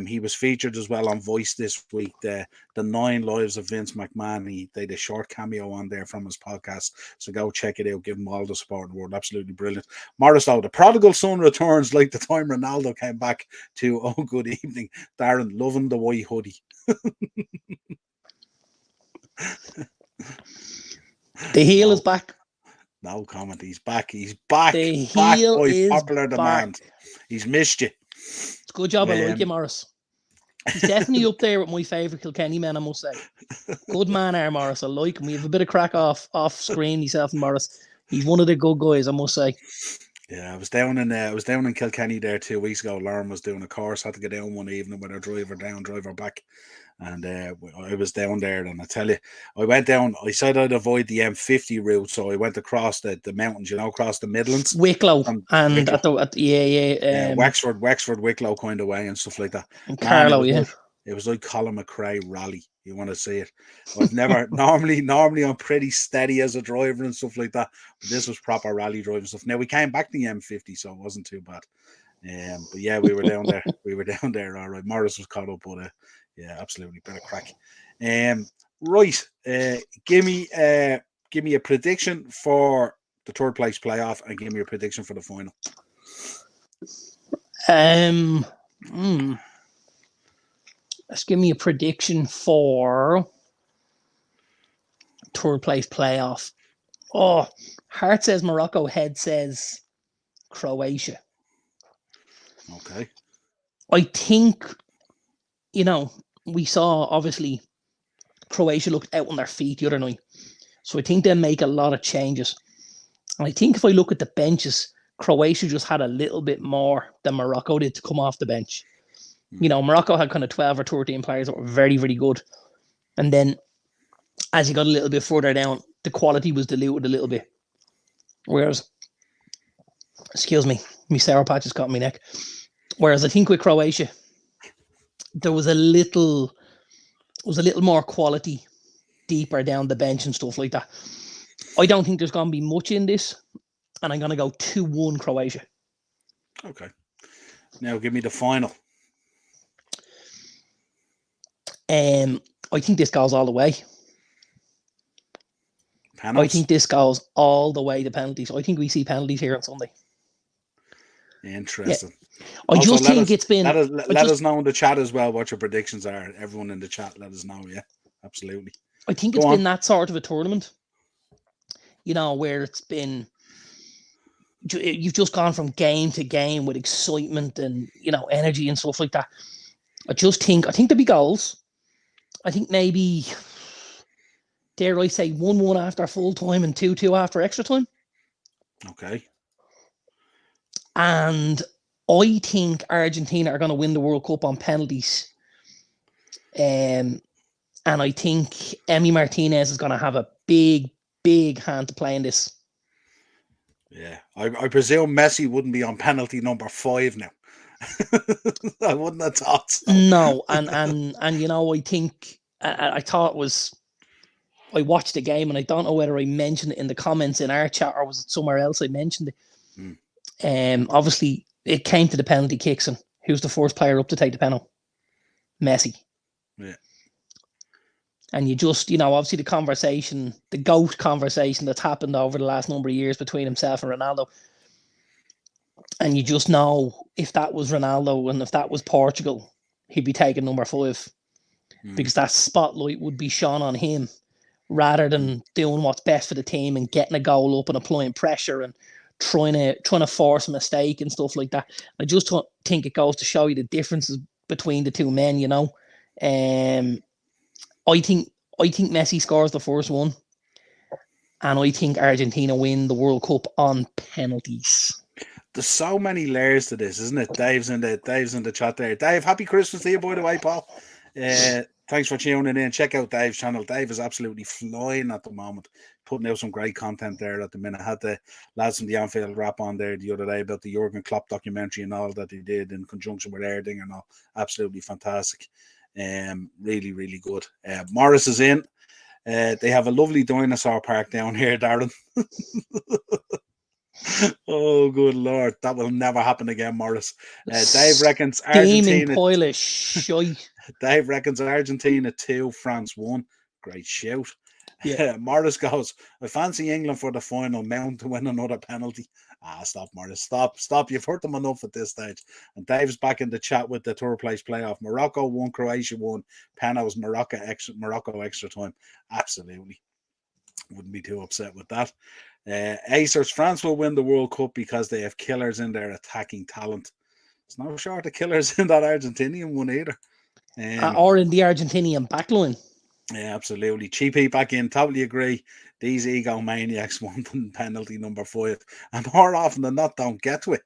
He was featured as well on Voice this week. The 9 Lives of Vince McMahon. They did a short cameo on there from his podcast. So go check it out. Give him all the support in the world. Absolutely brilliant. Morris, though, the prodigal son returns like the time Ronaldo came back to Oh Good Evening. Darren, loving the white hoodie. The heel is back. No comment. He's back. He's back. The heel is popular demand. back. He's missed you. It's a good job. I like you, Morris. He's definitely up there with my favourite Kilkenny man, I must say. Good man, Morris. I like him. We have a bit of crack off screen, myself and Morris. He's one of the good guys, I must say. Yeah, I was down in Kilkenny there 2 weeks ago. Lauren was doing a course. Had to get down one evening with her driver back. And I was down there, and I tell you, I went down. I said I'd avoid the M50 route, so I went across the mountains, across the Midlands, Wicklow, and Wicklow. Wexford, Wicklow kind of way, and stuff like that. And Carlow, it was like Colin McRae rally. You want to see it? I've never normally I'm pretty steady as a driver and stuff like that, but this was proper rally driving stuff. Now we came back to the M50, so it wasn't too bad. But yeah, we were down there. All right. Morris was caught up, but yeah, absolutely, better crack. Right. Give me a prediction for the third place playoff, and give me a prediction for the final. Let's give me a prediction for third place playoff. Oh, heart says Morocco, head says Croatia. Okay. I think, we saw, obviously, Croatia looked out on their feet the other night. So I think they'll make a lot of changes. And I think if I look at the benches, Croatia just had a little bit more than Morocco did to come off the bench. Morocco had kind of 12 or 13 players that were very, very good. And then as you got a little bit further down, the quality was diluted a little bit. Whereas, excuse me, my sour patch has got in my neck. Whereas I think with Croatia, there was a little more quality deeper down the bench and stuff like that. I don't think there's going to be much in this, and I'm going to go 2-1 Croatia. Okay. Now give me the final. I think this goes all the way. Panels? I think this goes all the way to penalties. I think we see penalties here on Sunday. Interesting. Yeah. I also just think it's been... Let us know in the chat as well what your predictions are. Everyone in the chat, let us know. Yeah, absolutely. I think it's been that sort of a tournament, where it's been... You've just gone from game to game with excitement and, energy and stuff like that. I think there'll be goals. I think maybe, dare I say, 1-1 after full time and 2-2 after extra time. Okay. And I think Argentina are going to win the World Cup on penalties. And I think Emi Martinez is going to have a big, big hand to play in this. Yeah. I presume Messi wouldn't be on penalty number 5 now. I wouldn't have thought so. No, and I think I thought it was. I watched the game and I don't know whether I mentioned it in the comments in our chat or was it somewhere else I mentioned it. Obviously, it came to the penalty kicks, and who's the first player up to take the penalty? Messi. Yeah. And you just, obviously the GOAT conversation that's happened over the last number of years between himself and Ronaldo. And you just know if that was Ronaldo and if that was Portugal, he'd be taking number 5 because that spotlight would be shone on him rather than doing what's best for the team and getting a goal up and applying pressure and trying to force a mistake and stuff like that. I just think it goes to show you the differences between the two men, I think Messi scores the first one, and I think Argentina win the World Cup on penalties. There's so many layers to this, isn't it? Dave's in the chat there. Dave, happy Christmas to you, by the way, Paul. Thanks for tuning in. Check out Dave's channel. Dave is absolutely flying at the moment, putting out some great content there at the minute. I had the lads from the Anfield Rap on there the other day about the Jurgen Klopp documentary and all that he did in conjunction with Erding and all. Absolutely fantastic. Really, really good. Morris is in. They have a lovely dinosaur park down here, Darren. Oh, good Lord. That will never happen again, Morris. Dave reckons Argentina. Dave reckons Argentina 2, France 1. Great shout. Yeah. Morris goes, I fancy England for the final, Mount to win another penalty. Stop, Morris. Stop. You've hurt them enough at this stage. And Dave's back in the chat with the third place playoff. Morocco 1, Croatia 1. Penalties, Morocco extra time. Absolutely. Wouldn't be too upset with that. Acers, France will win the World Cup because they have killers in their attacking talent. There's no short of killers in that Argentinian one either. Or in the Argentinian backline. Yeah, absolutely. Cheapy back in, totally agree. These egomaniacs want penalty number 5. And more often than not, don't get to it.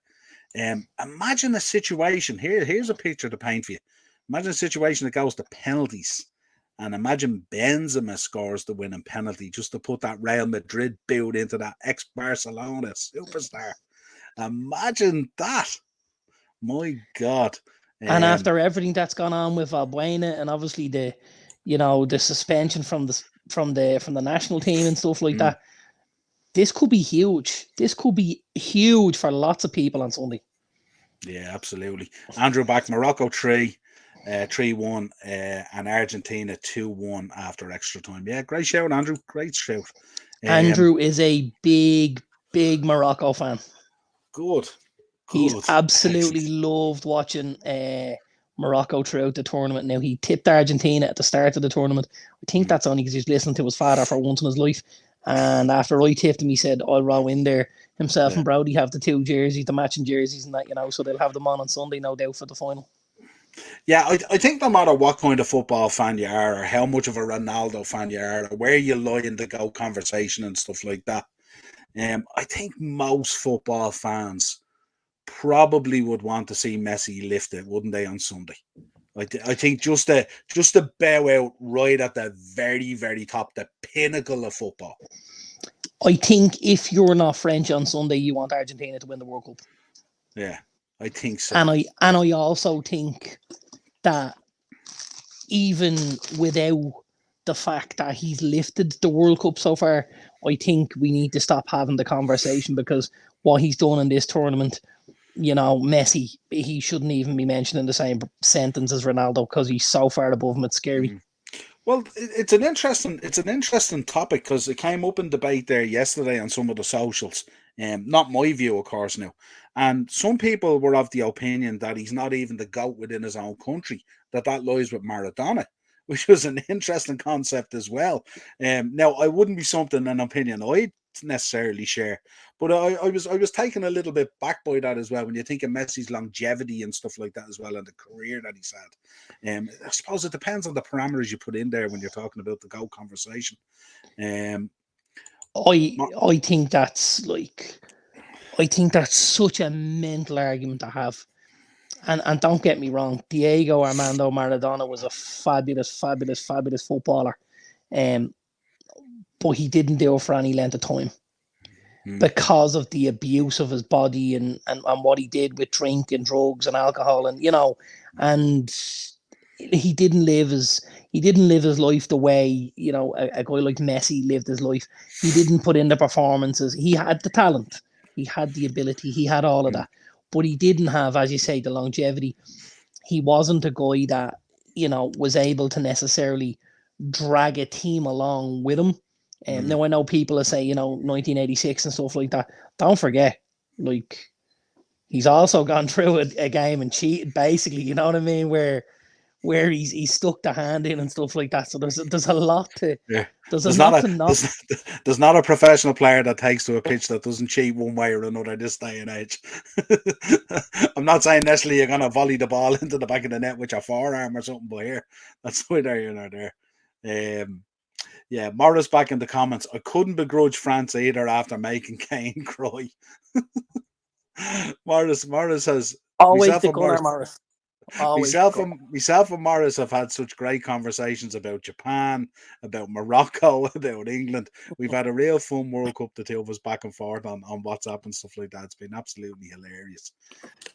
Imagine a situation, here's a picture to paint for you. Imagine a situation that goes to penalties. And imagine Benzema scores the winning penalty just to put that Real Madrid build into that ex-Barcelona superstar. Imagine that. My God. And after everything that's gone on with Valbuena and obviously the suspension from the national team and stuff like that, this could be huge. This could be huge for lots of people on Sunday. Yeah, absolutely. Andrew back, Morocco 3-1 and Argentina 2-1 after extra time. Yeah, great shout, Andrew. Great shout. Andrew is a big Morocco fan. Good. He's absolutely loved watching Morocco throughout the tournament. Now, he tipped Argentina at the start of the tournament. I think that's only because he's listening to his father for once in his life. And after I tipped him, he said, I'll row in there. Himself and Brody have the 2 jerseys, the matching jerseys and that, so they'll have them on Sunday, no doubt, for the final. Yeah, I think no matter what kind of football fan you are, or how much of a Ronaldo fan you are, or where you lie in the GOAT conversation and stuff like that, I think most football fans probably would want to see Messi lifted, wouldn't they, on Sunday? I think just to bow out right at the very, very top, the pinnacle of football. I think if you're not French on Sunday, you want Argentina to win the World Cup. Yeah, I think so. And I also think that even without the fact that he's lifted the World Cup so far, I think we need to stop having the conversation, because what he's done in this tournament, Messi, he shouldn't even be mentioned in the same sentence as Ronaldo, because he's so far above him. It's scary. Well, it's an interesting topic, because it came up in debate there yesterday on some of the socials. Not my view, of course, now. And some people were of the opinion that he's not even the GOAT within his own country, that lies with Maradona, which was an interesting concept as well. Now, I wouldn't be an opinion I'd necessarily share, but I was taken a little bit back by that as well, when you think of Messi's longevity and stuff like that as well, and the career that he's had. I suppose it depends on the parameters you put in there when you're talking about the GOAT conversation. I think that's such a mental argument to have. And don't get me wrong, Diego Armando Maradona was a fabulous footballer. But he didn't do it for any length of time because of the abuse of his body and what he did with drink and drugs and alcohol, and and he didn't live his life the way a guy like Messi lived his life. He didn't put in the performances. He had the talent, he had the ability, he had all of that, but he didn't have, as you say, the longevity. He wasn't a guy that was able to necessarily drag a team along with him. And now I know people say 1986 and stuff like that. Don't forget, he's also gone through a game and cheated, basically. You know what I mean? Where he stuck the hand in and stuff like that. So there's a lot to there's not a professional player that takes to a pitch that doesn't cheat one way or another this day and age. I'm not saying necessarily you're gonna volley the ball into the back of the net with your forearm or something, but here that's neither here nor there. Yeah, Morris back in the comments. I couldn't begrudge France either after making Kane cry. Morris has Always myself the and gunner, Morris. Morris. Always the gunner. Myself and Morris have had such great conversations about Japan, about Morocco, about England. We've had a real fun World Cup, the two of us back and forth on WhatsApp and stuff like that. It's been absolutely hilarious.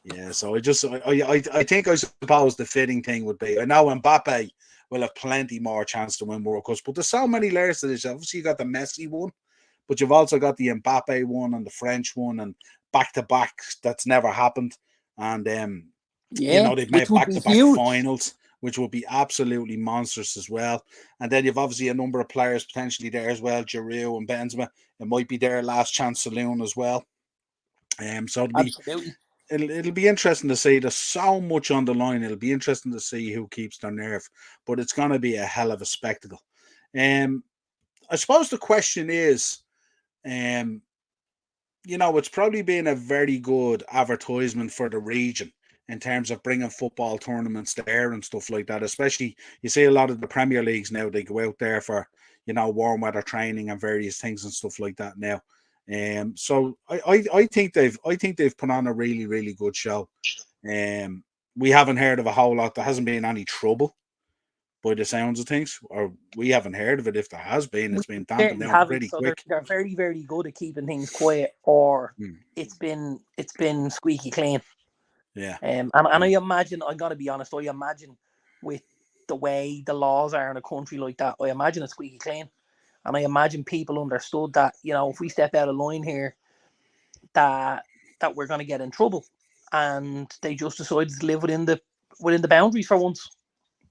Yeah, so I think I suppose the fitting thing would be, I know Mbappe will have plenty more chance to win World Cups, but there's so many layers to this. Obviously, you got the Messi one, but you've also got the Mbappe one and the French one, and back-to-back that's never happened. And they've made back-to-back finals, which would be absolutely monstrous as well. And then you've obviously a number of players potentially there as well, Giroud and Benzema. It might be their last chance saloon as well. So it'll be interesting to see. There's so much on the line. It'll be interesting to see who keeps their nerve, but it's going to be a hell of a spectacle. I suppose the question is, it's probably been a very good advertisement for the region in terms of bringing football tournaments there and stuff like that. Especially, you see a lot of the Premier Leagues now, they go out there for, warm weather training and various things and stuff like that now. So I think they've put on a really, really good show. We haven't heard of a whole lot. There hasn't been any trouble by the sounds of things, or we haven't heard of it. If there has been, it's been dampened down pretty quick. They're very, very good at keeping things quiet, or it's been squeaky clean. Yeah. And I imagine, I'm gonna be honest, I imagine with the way the laws are in a country like that, I imagine it's squeaky clean. And I imagine people understood that, if we step out of line here, that we're going to get in trouble, and they just decided to live within the boundaries for once.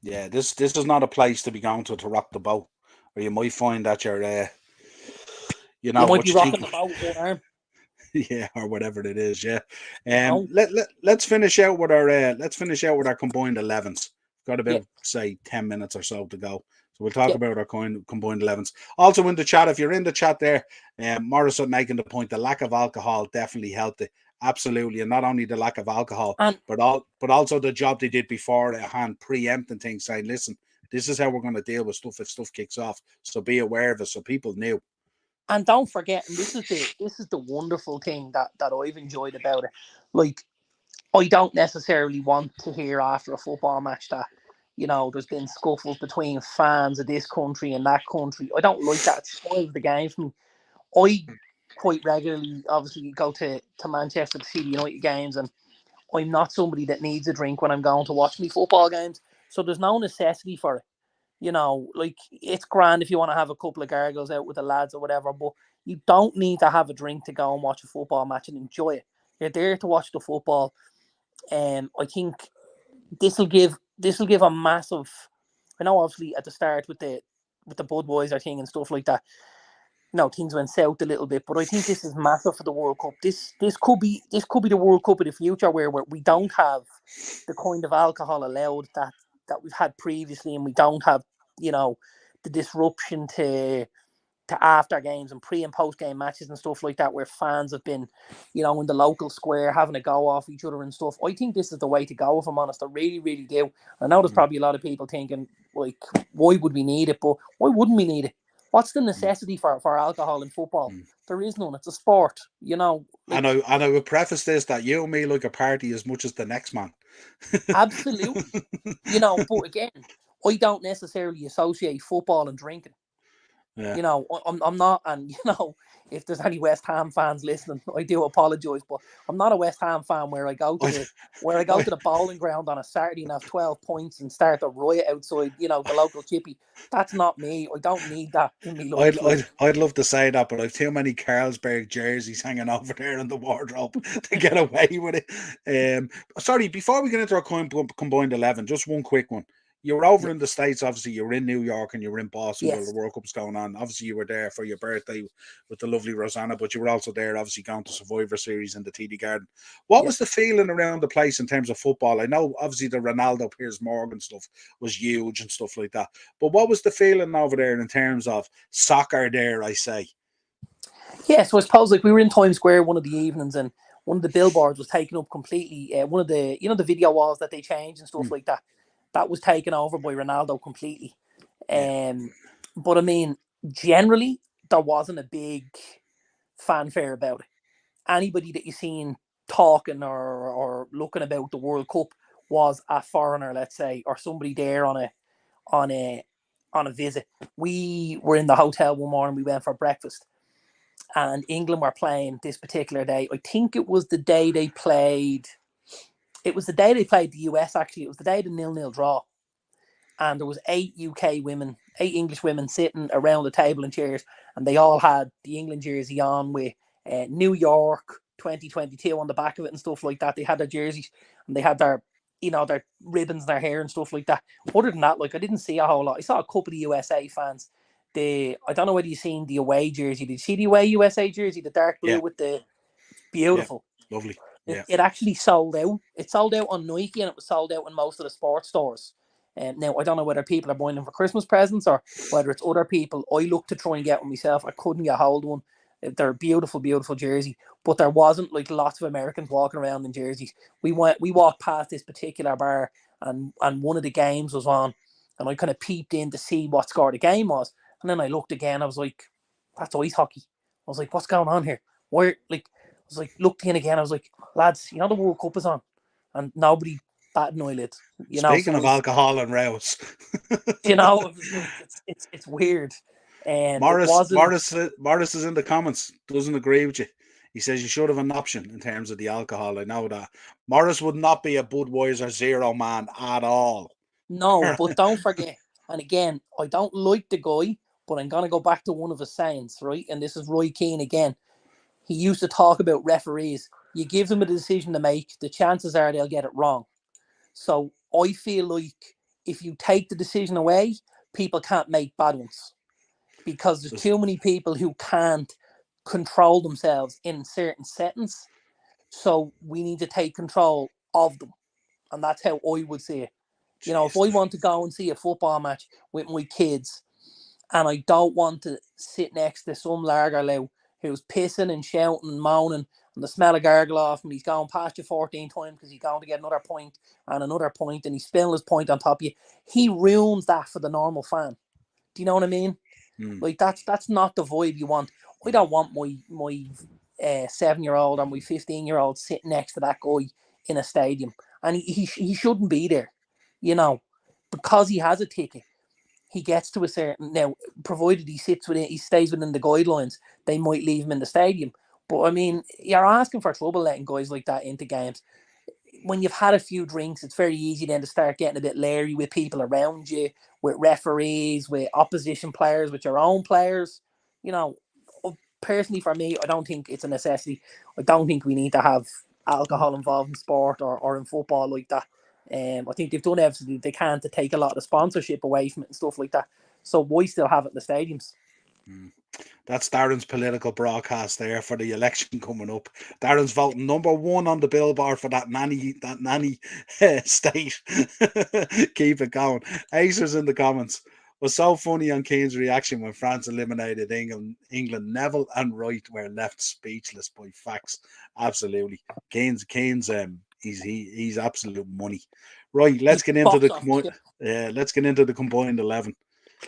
Yeah, this is not a place to be going to rock the boat, or you might find that you're, you might be rocking the boat with one arm. Yeah, or whatever it is. Yeah. Let's finish out with our combined 11s. Got about say 10 minutes or so to go. So we'll talk about our combined 11s. Also in the chat, if you're in the chat there, Morris making the point, the lack of alcohol definitely helped it. Absolutely. And not only the lack of alcohol, but also the job they did beforehand, preempting things, saying, listen, this is how we're going to deal with stuff if stuff kicks off. So be aware of it, so people knew. And don't forget, and this is the wonderful thing that I've enjoyed about it. Like, I don't necessarily want to hear after a football match that, there's been scuffles between fans of this country and that country. I don't like that. It spoils the game for me. I quite regularly, obviously, go to Manchester to see the United games, and I'm not somebody that needs a drink when I'm going to watch me football games. So there's no necessity for it. It's grand if you want to have a couple of gargles out with the lads or whatever, but you don't need to have a drink to go and watch a football match and enjoy it. You're there to watch the football. I think this will give a massive. I know, obviously, at the start with the Budweiser thing and stuff like that, things went south a little bit. But I think this is massive for the World Cup. This could be the World Cup of the future, where we don't have the kind of alcohol allowed that we've had previously, and we don't have the disruption to after games and pre and post game matches and stuff like that, where fans have been in the local square having a go off each other and stuff. I think this is the way to go, if I'm honest. I really, really do. I know there's probably a lot of people thinking, like, why would we need it? But why wouldn't we need it? What's the necessity for alcohol in football? There is none. It's a sport, And I would preface this that you and me like a party as much as the next man. Absolutely. But again, I don't necessarily associate football and drinking. Yeah. I'm not, and if there's any West Ham fans listening, I do apologise, but I'm not a West Ham fan where I go to the bowling ground on a Saturday and have 12 points and start a riot outside, the local chippy. That's not me. I don't need that in me life. I'd love to say that, but I've too many Carlsberg jerseys hanging over there in the wardrobe to get away with it. Sorry, before we get into our combined 11, just one quick one. You were over in the States, obviously. You were in New York and you were in Boston while the World Cup's going on. Obviously, you were there for your birthday with the lovely Rosanna, but you were also there, obviously, going to Survivor Series in the TD Garden. What was the feeling around the place in terms of football? I know, obviously, the Ronaldo, Piers Morgan stuff was huge and stuff like that. But what was the feeling over there in terms of soccer there, I say? Yeah, so I suppose, we were in Times Square one of the evenings, and one of the billboards was taken up completely. One of the, the video walls that they changed and stuff like that. That was taken over by Ronaldo completely. But I mean, generally, there wasn't a big fanfare about it. Anybody that you seen talking or looking about the World Cup was a foreigner, let's say, or somebody there on a visit. We were in the hotel one morning. We went for breakfast, and England were playing this particular day. I think it was the day they played. It was the day they played the US. Actually, it was the day of the 0-0 draw, and there was 8 English women sitting around the table in chairs, and they all had the England jersey on with New York 2022 on the back of it and stuff like that. They had their jerseys and they had their ribbons in their hair and stuff like that. Other than that, like, I didn't see a whole lot. I saw a couple of USA fans. I don't know whether you've seen the away jersey. Did you see the away USA jersey, the dark blue with the beautiful? Yeah, lovely. Yeah. It actually sold out. It sold out on Nike and it was sold out in most of the sports stores. Now, I don't know whether people are buying them for Christmas presents or whether it's other people. I looked to try and get one myself. I couldn't get hold of one. They're beautiful, beautiful jersey. But there wasn't like lots of Americans walking around in jerseys. We walked past this particular bar and one of the games was on. And I kind of peeped in to see what score the game was. And then I looked again. I was like, that's ice hockey. I was like, what's going on here? Where, like, I was like, looked in again. I was like, lads, the World Cup is on. And nobody batted an eyelid. Speaking of alcohol and rows. It's weird. Morris is in the comments, doesn't agree with you. He says you should have an option in terms of the alcohol. I know that. Morris would not be a Budweiser Zero man at all. No, but don't forget, and again, I don't like the guy, but I'm going to go back to one of his sayings, right? And this is Roy Keane again. He used to talk about referees. You give them a decision to make, the chances are they'll get it wrong. So I feel like if you take the decision away, people can't make bad ones because there's too many people who can't control themselves in certain settings. So we need to take control of them. And that's how I would see it. If I want to go and see a football match with my kids and I don't want to sit next to some lager low who's pissing and shouting and moaning and the smell of gargle off and he's going past you 14 times because he's going to get another point and he's spilling his point on top of you, he ruins that for the normal fan. Do you know what I mean? Like, that's not the vibe you want. I don't want my 7-year-old or my 15-year-old sitting next to that guy in a stadium. And he shouldn't be there, because he has a ticket. He gets to a certain, now, provided he stays within the guidelines, they might leave him in the stadium. But I mean, you're asking for trouble letting guys like that into games. When you've had a few drinks, it's very easy then to start getting a bit leery with people around you, with referees, with opposition players, with your own players. Personally, for me, I don't think it's a necessity. I don't think we need to have alcohol involved in sport or in football like that. I think they've done everything they can to take a lot of sponsorship away from it and stuff like that. So why still have it in the stadiums? That's Darren's political broadcast there for the election coming up. Darren's voting number 1 on the billboard for that nanny state. Keep it going. Acers in the comments. Was so funny on Kane's reaction when France eliminated England. Neville and Wright were left speechless by facts. Absolutely, Kane's he's absolute money. Right, let's get into the combined 11.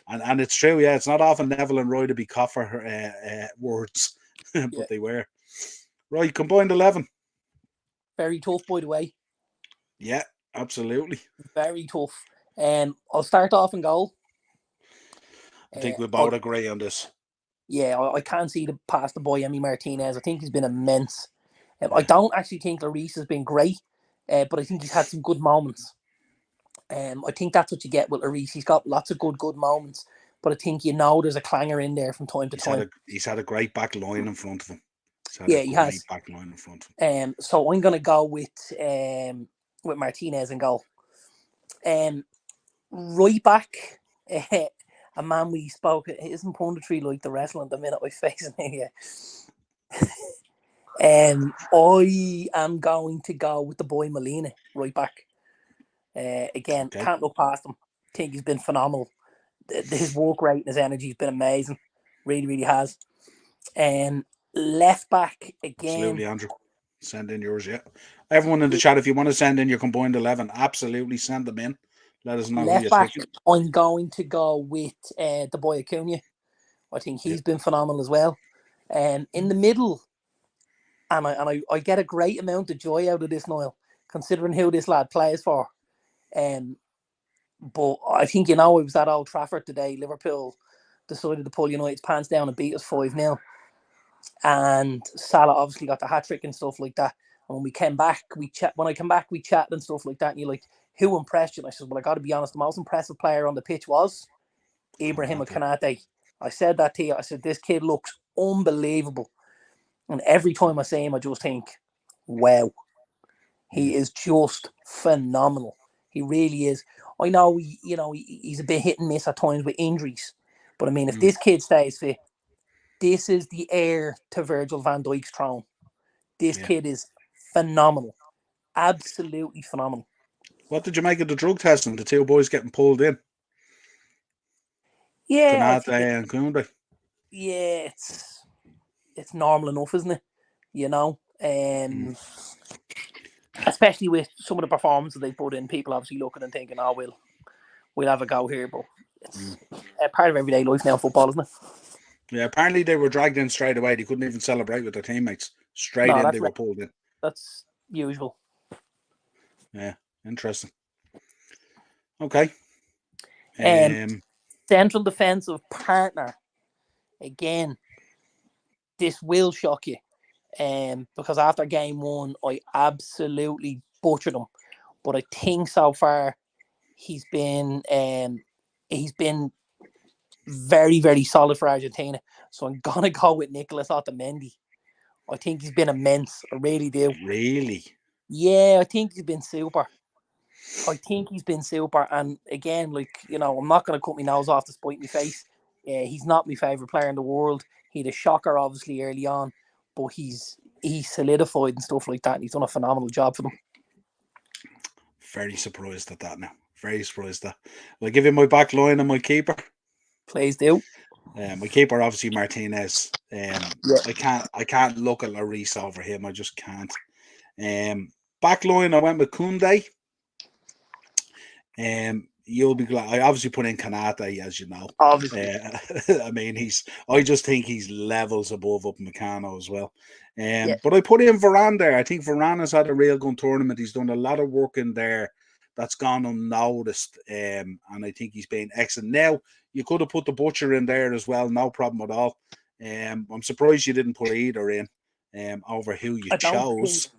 And it's true, yeah. It's not often Neville and Roy to be coffer words, but they were. Right, combined 11. Very tough, by the way. Yeah, absolutely. Very tough. I'll start off in goal. I think we both agree on this. Yeah, I can't see past the boy Emi Martinez. I think he's been immense. I don't actually think Lloris has been great, but I think he's had some good moments. I think that's what you get with Lloris. He's got lots of good moments, but I think there's a clanger in there from time to time. He's had a great back line in front of him. He has. Back line in front of him. So I'm going to go with Martinez in goal. Right back, a man we spoke. It isn't punditry like the wrestling the minute I face him here. I am going to go with the boy Molina right back. Again, can't look past him. Think he's been phenomenal. His work rate and his energy has been amazing. Really, really has. Left back again. Absolutely, Andrew. Send in yours, yeah. Everyone in the chat, if you want to send in your combined 11, absolutely send them in. Let us know who Left you're back, taking. I'm going to go with the boy Acuna. I think he's been phenomenal as well. In the middle, and I get a great amount of joy out of this, Niall, considering who this lad plays for. But I think, it was at Old Trafford today. Liverpool decided to pull United's pants down and beat us 5-0. And Salah obviously got the hat-trick and stuff like that. And when we came back, we chatted and stuff like that. And you're like, who impressed you? And I said, well, I got to be honest, the most impressive player on the pitch was Ibrahim Konate. I said that to you. I said, this kid looks unbelievable. And every time I see him, I just think, wow, he is just phenomenal. He really is. I know, he's a bit hit and miss at times with injuries. But I mean, if this kid stays fit, this is the heir to Virgil van Dijk's throne. This kid is phenomenal. Absolutely phenomenal. What did you make of the drug testing? The two boys getting pulled in? Yeah. Konate and Koundé. Yeah, it's normal enough, isn't it? Especially with some of the performances they put in, people obviously looking and thinking, oh, we'll have a go here, but it's part of everyday life now, football, isn't it? Yeah, apparently they were dragged in straight away. They couldn't even celebrate with their teammates. Straight in, they were pulled in. That's usual. Yeah, interesting. Okay. Central defensive partner. Again, this will shock you. Because after game 1, I absolutely butchered him. But I think so far he's been very, very solid for Argentina. So I'm gonna go with Nicolas Otamendi. I think he's been immense. I really do. Really? Yeah, I think he's been super. And again, I'm not gonna cut my nose off to spite my face. He's not my favourite player in the world. He had a shocker obviously early on, but he's solidified and stuff like that, and he's done a phenomenal job for them. Very surprised at that now. Very surprised that. Will I give you my back line and my keeper? Please do. My keeper, obviously Martinez. I can't look at Lloris over him. I just can't. Back line, I went with Koundé. You'll be glad. I obviously put in Konate, as you know. Obviously. I mean, I just think he's levels above Upamecano as well. But I put in Varane there. I think Varane has had a real good tournament. He's done a lot of work in there that's gone unnoticed. And I think he's been excellent. Now, you could have put the Butcher in there as well. No problem at all. I'm surprised you didn't put either in over who you chose.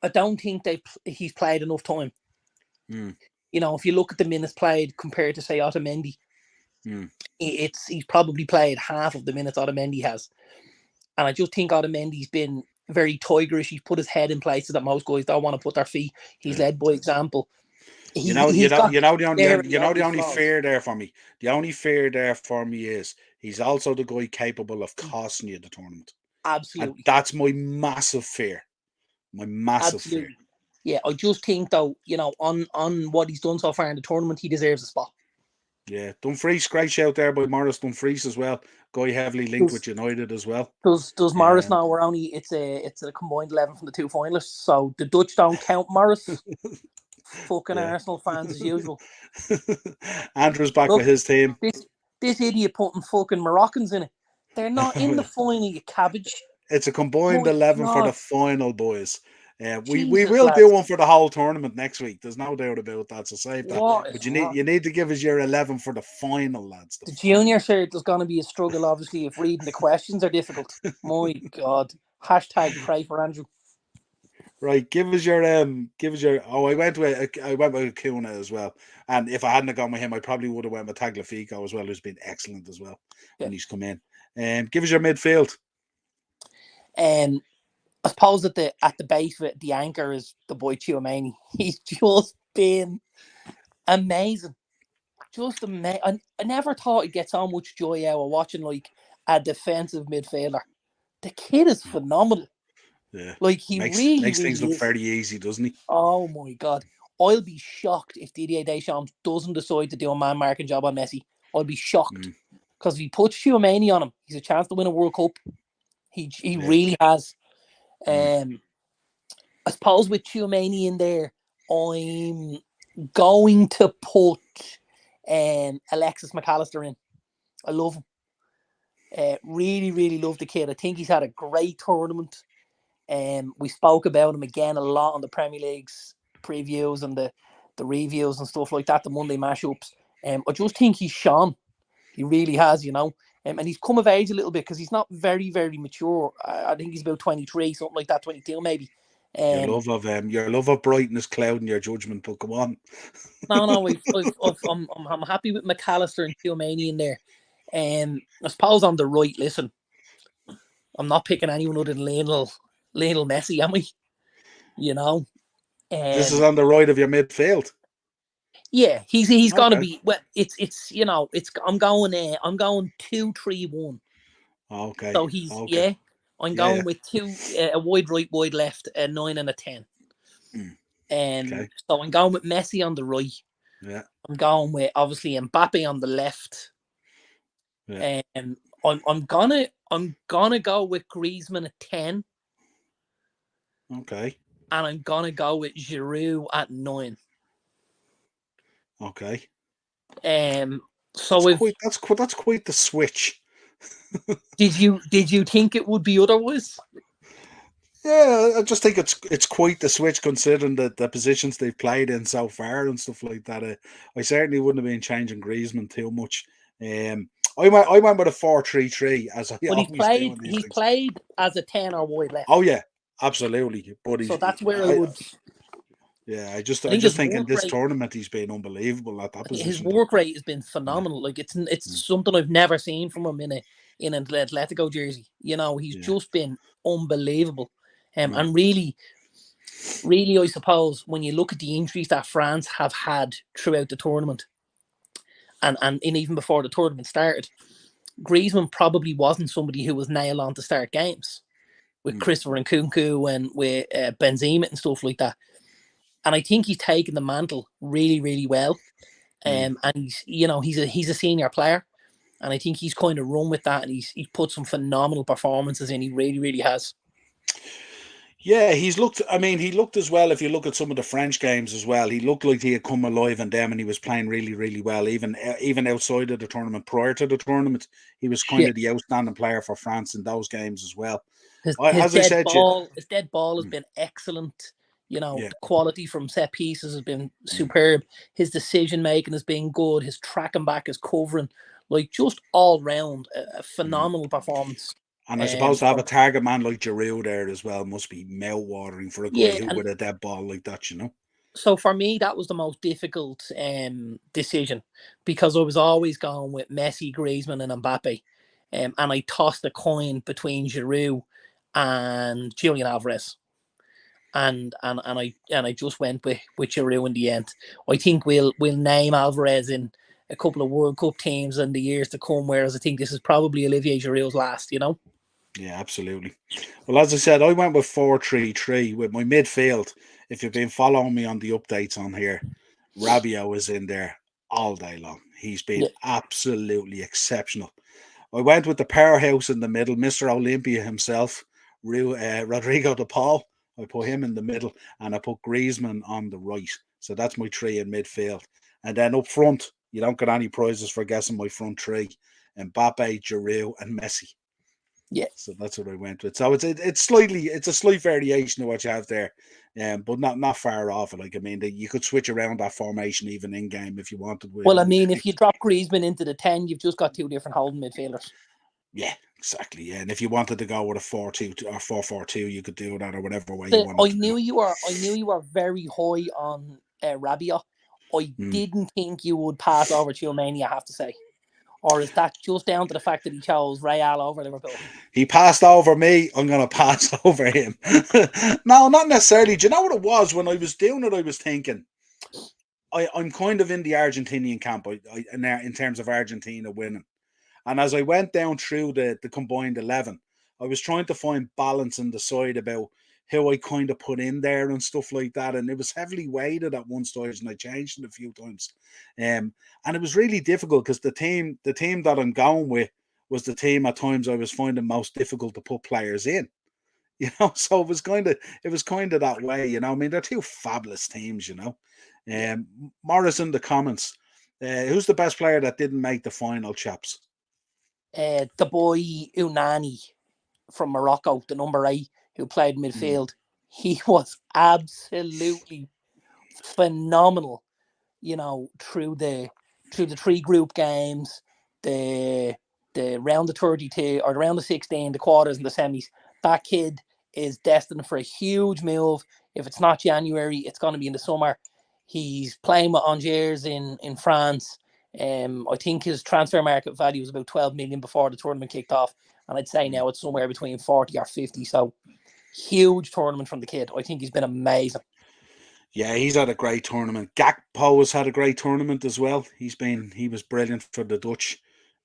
I don't think he's played enough time. If you look at the minutes played compared to, say, Otamendi, he's probably played half of the minutes Otamendi has. And I just think Otamendi's been very tigerish. He's put his head in places that most guys don't want to put their feet. He's led by example. The only fear there for me. The only fear there for me is he's also the guy capable of costing you the tournament. Absolutely. And that's my massive fear. My massive fear. Yeah, I just think, though, on what he's done so far in the tournament, he deserves a spot. Yeah, Dumfries, great shout there by Maurice Dumfries as well. Guy heavily linked with United as well. Does Maurice know we're only it's a combined 11 from the two finalists, so the Dutch don't count Maurice. Fucking Arsenal fans as usual. Andrew's back with his team. This idiot putting fucking Moroccans in it. They're not in the final, you cabbage. It's a combined 11 for the final, boys. We will lads. do one for the whole tournament next week. There's no doubt about that. So save that. But you need to give us your 11 for the final, lads. The junior shirt is going to be a struggle, obviously, if reading the questions are difficult. My God. Hashtag pray for Andrew. Right, give us your. I went with Acuna as well, and if I hadn't gone with him, I probably would have went with Tagliafico as well, who's been excellent as well when he's come in. Give us your midfield. I suppose at the base of it, the anchor is the boy Tchouaméni. He's just been amazing. Just amazing. I never thought I'd get so much joy out of watching a defensive midfielder. The kid is phenomenal. Yeah. He makes things look very easy, doesn't he? Oh my God. I'll be shocked if Didier Deschamps doesn't decide to do a man marking job on Messi. I'll be shocked. Because if he puts Tchouaméni on him, he's a chance to win a World Cup. He really has. I suppose with Tchouaméni in there, I'm going to put Alexis McAllister in. I love him. Really, really love the kid. I think he's had a great tournament. We spoke about him again a lot on the Premier League's previews and the reviews and stuff like that, the Monday mashups. I just think he's shone. He really has, you know. And he's come of age a little bit because he's not very, very mature. I think he's about 23, something like that, 22 maybe. Your love of Brighton is clouding your judgment, but come on. No, I'm happy with McAllister and Tchouaméni in there. I suppose on the right, listen, I'm not picking anyone other than Lionel Messi, am I? You know, this is on the right of your midfield. Yeah, he's gonna be. Well, it's you know, I'm going 2-3-1. Okay. So I'm going with two, a wide right, wide left, a 9 and a 10. So I'm going with Messi on the right. Yeah. I'm going with obviously Mbappe on the left. Yeah. I'm gonna go with Griezmann at 10. Okay. And I'm gonna go with Giroud at 9. Okay. So that's quite the switch. Did you think it would be otherwise? Yeah, I just think it's quite the switch considering the positions they've played in so far and stuff like that. I certainly wouldn't have been changing Griezmann too much. I went with a 4-3-3 as I always do. He's played as a 10 or wide left. Oh yeah, absolutely. But so that's where I would. Yeah, I just think in this tournament he's been unbelievable at that position. His work rate has been phenomenal. Like it's something I've never seen from him in an Atletico jersey. You know, he's just been unbelievable. And really, I suppose when you look at the injuries that France have had throughout the tournament, and even before the tournament started, Griezmann probably wasn't somebody who was nailed on to start games with Christopher Nkunku and with Benzema and stuff like that. And I think he's taken the mantle really, really well. And he's a senior player. And I think he's kind of run with that, and he's put some phenomenal performances in. He really, really has. Yeah, he looked as well. If you look at some of the French games as well, he looked like he had come alive in them, and he was playing really, really well. Even outside of the tournament, prior to the tournament, he was kind of the outstanding player for France in those games as well. His dead ball has been excellent. You know, the quality from set pieces has been superb. His decision making has been good. His tracking back, his covering, like just all round a phenomenal performance. And I suppose to have a target man like Giroud there as well must be mouth-watering for a guy who with a dead ball like that, you know. So for me, that was the most difficult decision because I was always going with Messi, Griezmann, and Mbappe, and I tossed a coin between Giroud and Julian Alvarez. And I just went with Giroud in the end. I think we'll name Alvarez in a couple of World Cup teams in the years to come, whereas I think this is probably Olivier Giroud's last, you know? Yeah, absolutely. Well, as I said, I went with 4-3-3 with my midfield. If you've been following me on the updates on here, Rabiot is in there all day long. He's been absolutely exceptional. I went with the powerhouse in the middle, Mr. Olympia himself, Rodrigo de Paul. I put him in the middle, and I put Griezmann on the right. So that's my 3 in midfield. And then up front, you don't get any prizes for guessing my front 3. Mbappe, Giroud, and Messi. Yeah. So that's what I went with. So it's a slight variation of what you have there, but not far off it. Like, I mean, you could switch around that formation even in game if you wanted. Well, I mean, if you drop Griezmann into the 10, you've just got 2 different holding midfielders. Yeah, exactly. Yeah, and if you wanted to go with a 4-2 or 4-4-2, you could do that or whatever way you wanted. I knew you were very high on Rabiot. I didn't think you would pass over Tchouaméni, I have to say. Or is that just down to the fact that he chose Real over Liverpool? He passed over me. I'm going to pass over him. No, not necessarily. Do you know what it was? When I was doing it, I was thinking, I'm kind of in the Argentinian camp in terms of Argentina winning. And as I went down through the combined 11, I was trying to find balance in the side about who I kind of put in there and stuff like that. And it was heavily weighted at one stage, and I changed it a few times. And it was really difficult because the team that I'm going with was the team at times I was finding most difficult to put players in. You know, so it was kind of that way. You know, I mean, they're two fabulous teams. You know, Morris in the comments. Who's the best player that didn't make the final, chaps? The boy Unani from Morocco, the number 8, who played midfield. He was absolutely phenomenal. You know, through the 3 group games, the round of 32 or the round of 16, the quarters and the semis. That kid is destined for a huge move. If it's not January, it's going to be in the summer. He's playing with Angers in France. I think his transfer market value was about 12 million before the tournament kicked off, and I'd say now it's somewhere between 40 or 50. So huge tournament from the kid. I think he's been amazing. Yeah, he's had a great tournament. Gakpo has had a great tournament as well. He was brilliant for the Dutch.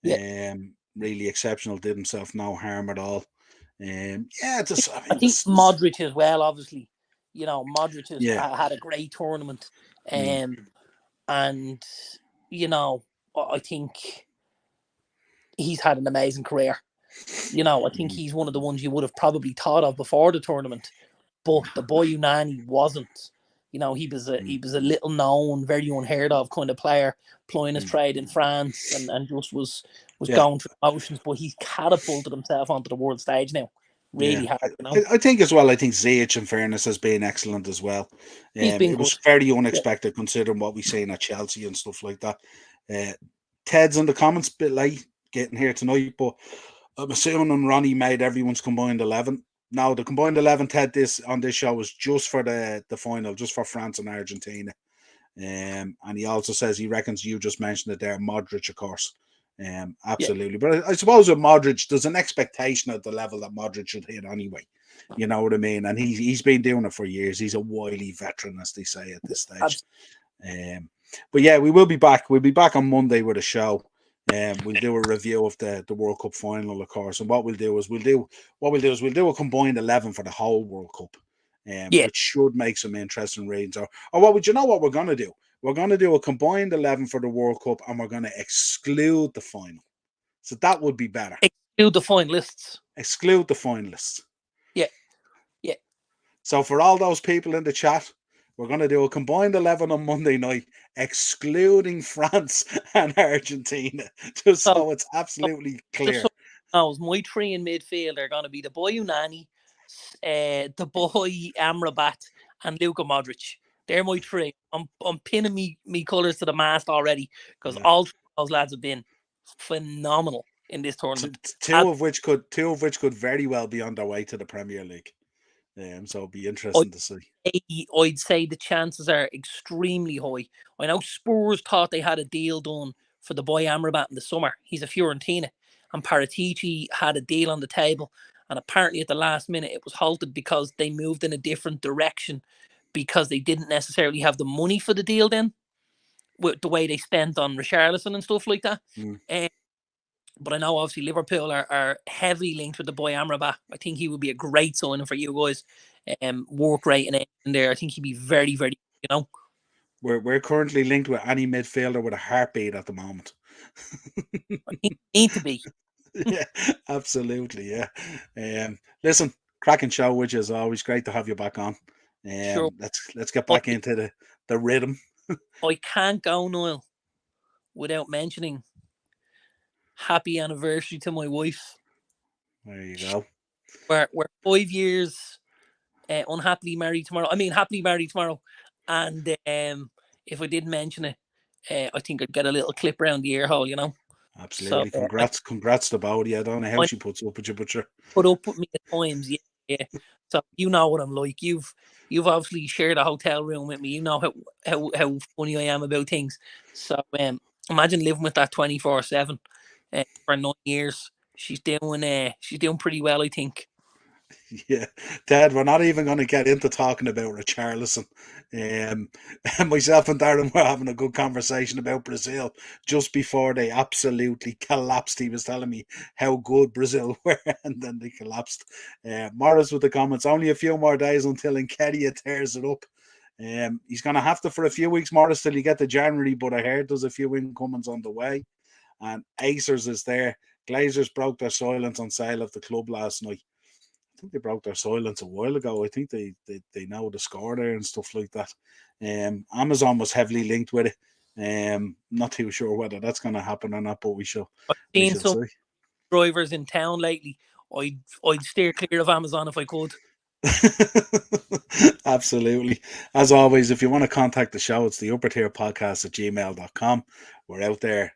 Yeah. Really exceptional. Did himself no harm at all. I think Modric as well. Obviously, you know, Modric has had a great tournament, and you know, I think he's had an amazing career. You know, I think he's one of the ones you would have probably thought of before the tournament, but the boy Unani wasn't. You know, he was a little known, very unheard of kind of player, plying his trade in France, and just was going through motions. But he's catapulted himself onto the world stage now. Really hard, you know? I think as well. I think Ziyech, in fairness, has been excellent as well. It was very unexpected considering what we've seen at Chelsea and stuff like that. Ted's in the comments, a bit late getting here tonight, but I'm assuming Ronnie made everyone's combined 11. Now the combined 11, Ted, on this show was just for the final, just for France and Argentina. And he also says he reckons you just mentioned it there, Modric, of course. Absolutely. But I suppose with Modric, there's an expectation at the level that Modric should hit anyway. You know what I mean? And he's been doing it for years. He's a wily veteran, as they say at this stage. But yeah, we will be back. We'll be back on Monday with a show. We'll do a review of the World Cup final, of course. And what we'll do is we'll do a combined 11 for the whole World Cup. Which should make some interesting reads. Or what would you know what we're gonna do? We're going to do a combined 11 for the World Cup, and we're going to exclude the final. So that would be better. Exclude the finalists. Exclude the finalists. Yeah. So for all those people in the chat, we're going to do a combined 11 on Monday night, excluding France and Argentina, just so it's absolutely clear. My 3 in midfield are going to be the boy Unani, the boy Amrabat, and Luka Modric. They're my 3. I'm pinning me colours to the mast already because all those lads have been phenomenal in this tournament. Two of which could very well be on their way to the Premier League. So it'll be interesting to see. I'd say the chances are extremely high. I know Spurs thought they had a deal done for the boy Amrabat in the summer. He's a Fiorentina, and Paratici had a deal on the table, and apparently at the last minute it was halted because they moved in a different direction, because they didn't necessarily have the money for the deal then, with the way they spent on Richarlison and stuff like that. But I know obviously Liverpool are heavily linked with the boy Amrabat. I think he would be a great signing for you guys. Work rate in there. I think he'd be very, very, you know. We're currently linked with any midfielder with a heartbeat at the moment. I think need to be. Yeah, absolutely. Yeah. Listen, cracking show, which is always great to have you back on. Sure. Let's get back into the rhythm. I can't go, Noel, without mentioning happy anniversary to my wife. There you go. We're 5 years unhappily married tomorrow. I mean, happily married tomorrow. And if I didn't mention it, I think I'd get a little clip around the ear hole, you know. Absolutely. So, congrats to Bodie. I don't know how she puts up with you, but sure. Put up with me at times, yeah. So you know what I'm like. You've obviously shared a hotel room with me. You know how funny I am about things. So imagine living with that 24/7 for 9 years. She's doing pretty well, I think. Yeah, Ted, we're not even going to get into talking about Richarlison. Myself and Darren were having a good conversation about Brazil just before they absolutely collapsed. He was telling me how good Brazil were, and then they collapsed. Morris with the comments, only a few more days until Nketiah tears it up. He's going to have to for a few weeks, Morris, till you get to January, but I heard there's a few incomings on the way. And Acers is there. Glazers broke their silence on sale of the club last night. think they broke their silence a while ago. I think they know the score there and stuff like that. Amazon was heavily linked with it. Not too sure whether that's going to happen or not, but we shall see. Drivers in town lately. I'd steer clear of Amazon if I could. Absolutely. As always, if you want to contact the show, it's the uppertierpodcast@gmail.com. We're out there,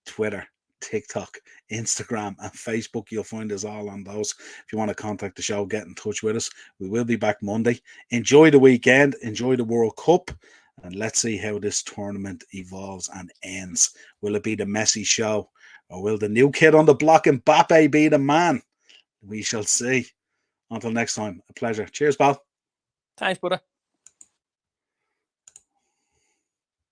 Twitter, TikTok, Instagram, and Facebook. You'll find us all on those. If you want to contact the show, get in touch with us. We will be back Monday. Enjoy the weekend, enjoy the World Cup, and let's see how this tournament evolves and ends. Will it be the Messi show, or will the new kid on the block, Mbappe, be the man? We shall see. Until next time, a pleasure. Cheers, pal. Thanks, brother.